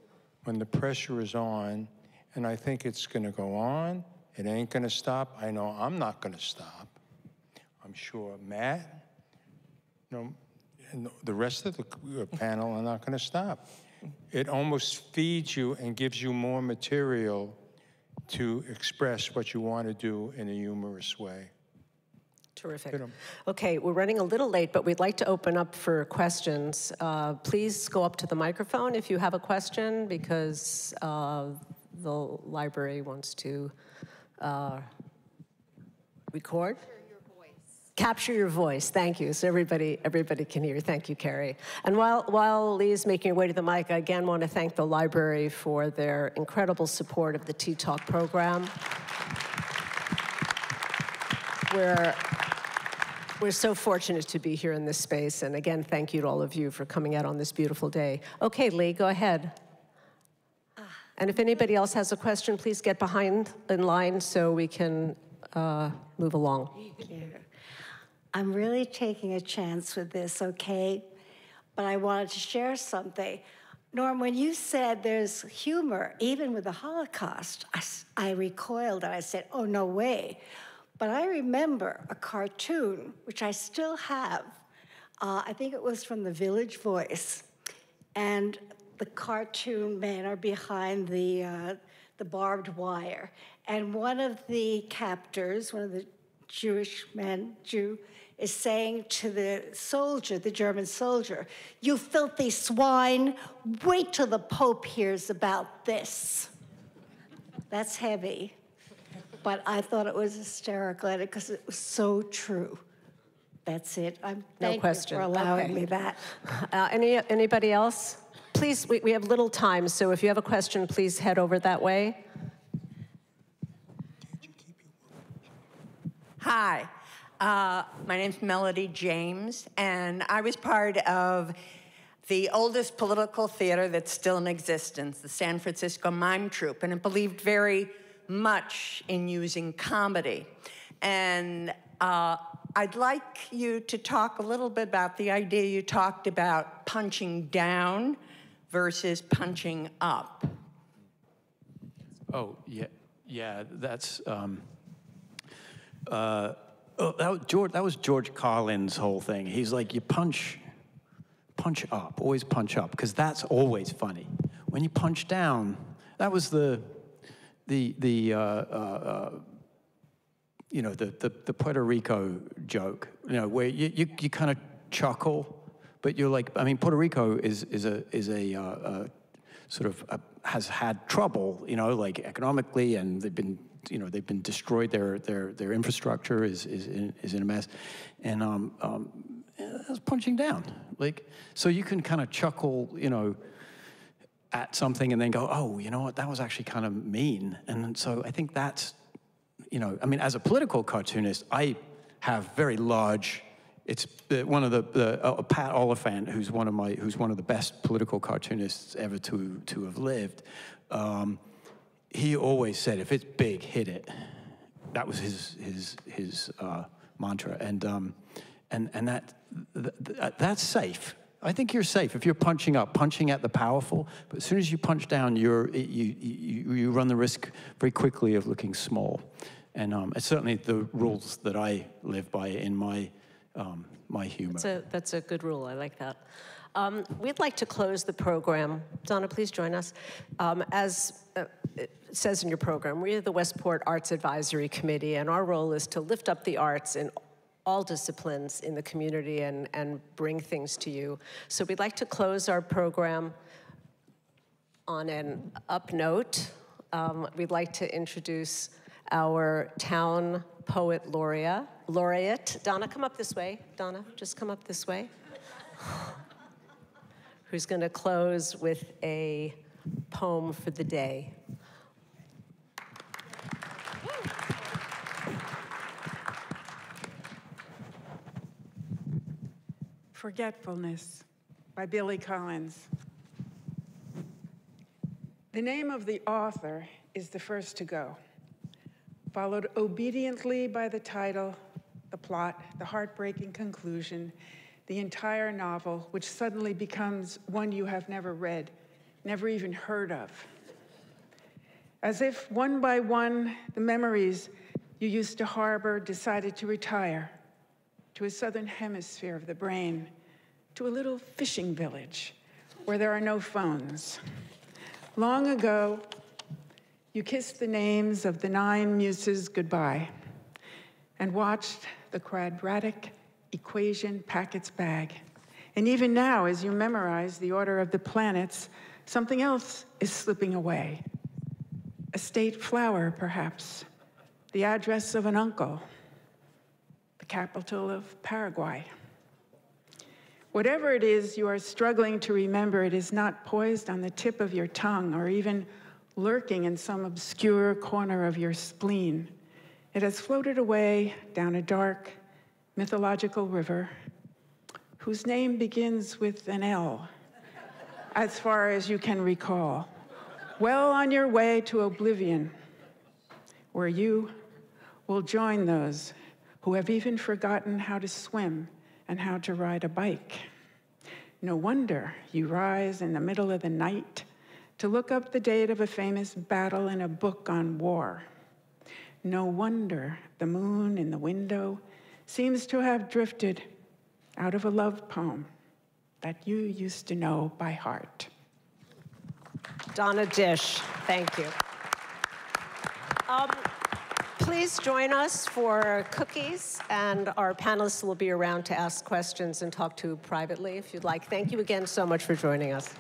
Speaker 15: when the pressure is on, and I think it's gonna go on. It ain't gonna stop. I know I'm not gonna stop. I'm sure Matt, you know, and the rest of the panel are not gonna stop. It almost feeds you and gives you more material to express what you want to do in a humorous way.
Speaker 11: Terrific. Okay, we're running a little late, but we'd like to open up for questions. Please go up to the microphone if you have a question, because the library wants to record. Capture your voice, thank you, so everybody can hear. Thank you, Carrie. And while Lee's making her way to the mic, I again want to thank the library for their incredible support of the Tea Talk program. We're so fortunate to be here in this space, and again, thank you to all of you for coming out on this beautiful day. Okay, Lee, go ahead. And if anybody else has a question, please get behind in line so we can move along.
Speaker 1: I'm really taking a chance with this, okay? But I wanted to share something. Norm, when you said there's humor, even with the Holocaust, I recoiled and I said, oh, no way. But I remember a cartoon, which I still have. I think it was from the Village Voice. And the cartoon men are behind the barbed wire. And one of the captors, one of the Jewish men, is saying to the soldier, the German soldier, you filthy swine, wait till the Pope hears about this. That's heavy. But I thought it was hysterical because it was so true. That's it. Thank you for allowing me that.
Speaker 11: Anybody else? Please, we have little time, so if you have a question, please head over that way.
Speaker 22: Hi, my name's Melody James, and I was part of the oldest political theater that's still in existence, the San Francisco Mime Troupe, and it believed very much in using comedy. And I'd like you to talk a little bit about the idea you talked about punching down versus punching up.
Speaker 12: Oh, yeah, that's, that was George Carlin's whole thing. He's like, you punch punch up, always punch up, because that's always funny. When you punch down, that was the Puerto Rico joke, where you kind of chuckle, but you're like, I mean, Puerto Rico is a sort of has had trouble, like economically, and they've been destroyed. Their infrastructure is in a mess, and I was punching down, like, so you can kind of chuckle, at something and then go, oh, you know what, that was actually kind of mean. And so I think that's, I mean, as a political cartoonist, I have very large, it's one of the Pat Oliphant, who's one of the best political cartoonists ever to have lived. He always said, if it's big, hit it. That was his mantra, and that's safe. I think you're safe if you're punching up, punching at the powerful. But as soon as you punch down, you run the risk very quickly of looking small, and it's certainly the rules that I live by in my my humor.
Speaker 11: That's a good rule. I like that. We'd like to close the program. Donna, please join us. As it says in your program, we are the Westport Arts Advisory Committee, and our role is to lift up the arts in all disciplines in the community and bring things to you. So we'd like to close our program on an up note. We'd like to introduce our town poet laureate. Donna, come up this way. Donna, just come up this way. Who's going to close with a poem for the day.
Speaker 2: Forgetfulness by Billy Collins. The name of the author is the first to go, followed obediently by the title, the plot, the heartbreaking conclusion, the entire novel, which suddenly becomes one you have never read, never even heard of. As if one by one, the memories you used to harbor decided to retire to a southern hemisphere of the brain, to a little fishing village where there are no phones. Long ago, you kissed the names of the 9 muses goodbye and watched the quadratic equation pack its bag. And even now, as you memorize the order of the planets, something else is slipping away. A state flower, perhaps, the address of an uncle, the capital of Paraguay. Whatever it is you are struggling to remember, it is not poised on the tip of your tongue or even lurking in some obscure corner of your spleen. It has floated away down a dark, mythological river whose name begins with an L, as far as you can recall, well on your way to oblivion, where you will join those who have even forgotten how to swim and how to ride a bike. No wonder you rise in the middle of the night to look up the date of a famous battle in a book on war. No wonder the moon in the window seems to have drifted out of a love poem that you used to know by heart.
Speaker 11: Donna Dish, thank you. Please join us for cookies, and our panelists will be around to ask questions and talk to privately if you'd like. Thank you again so much for joining us.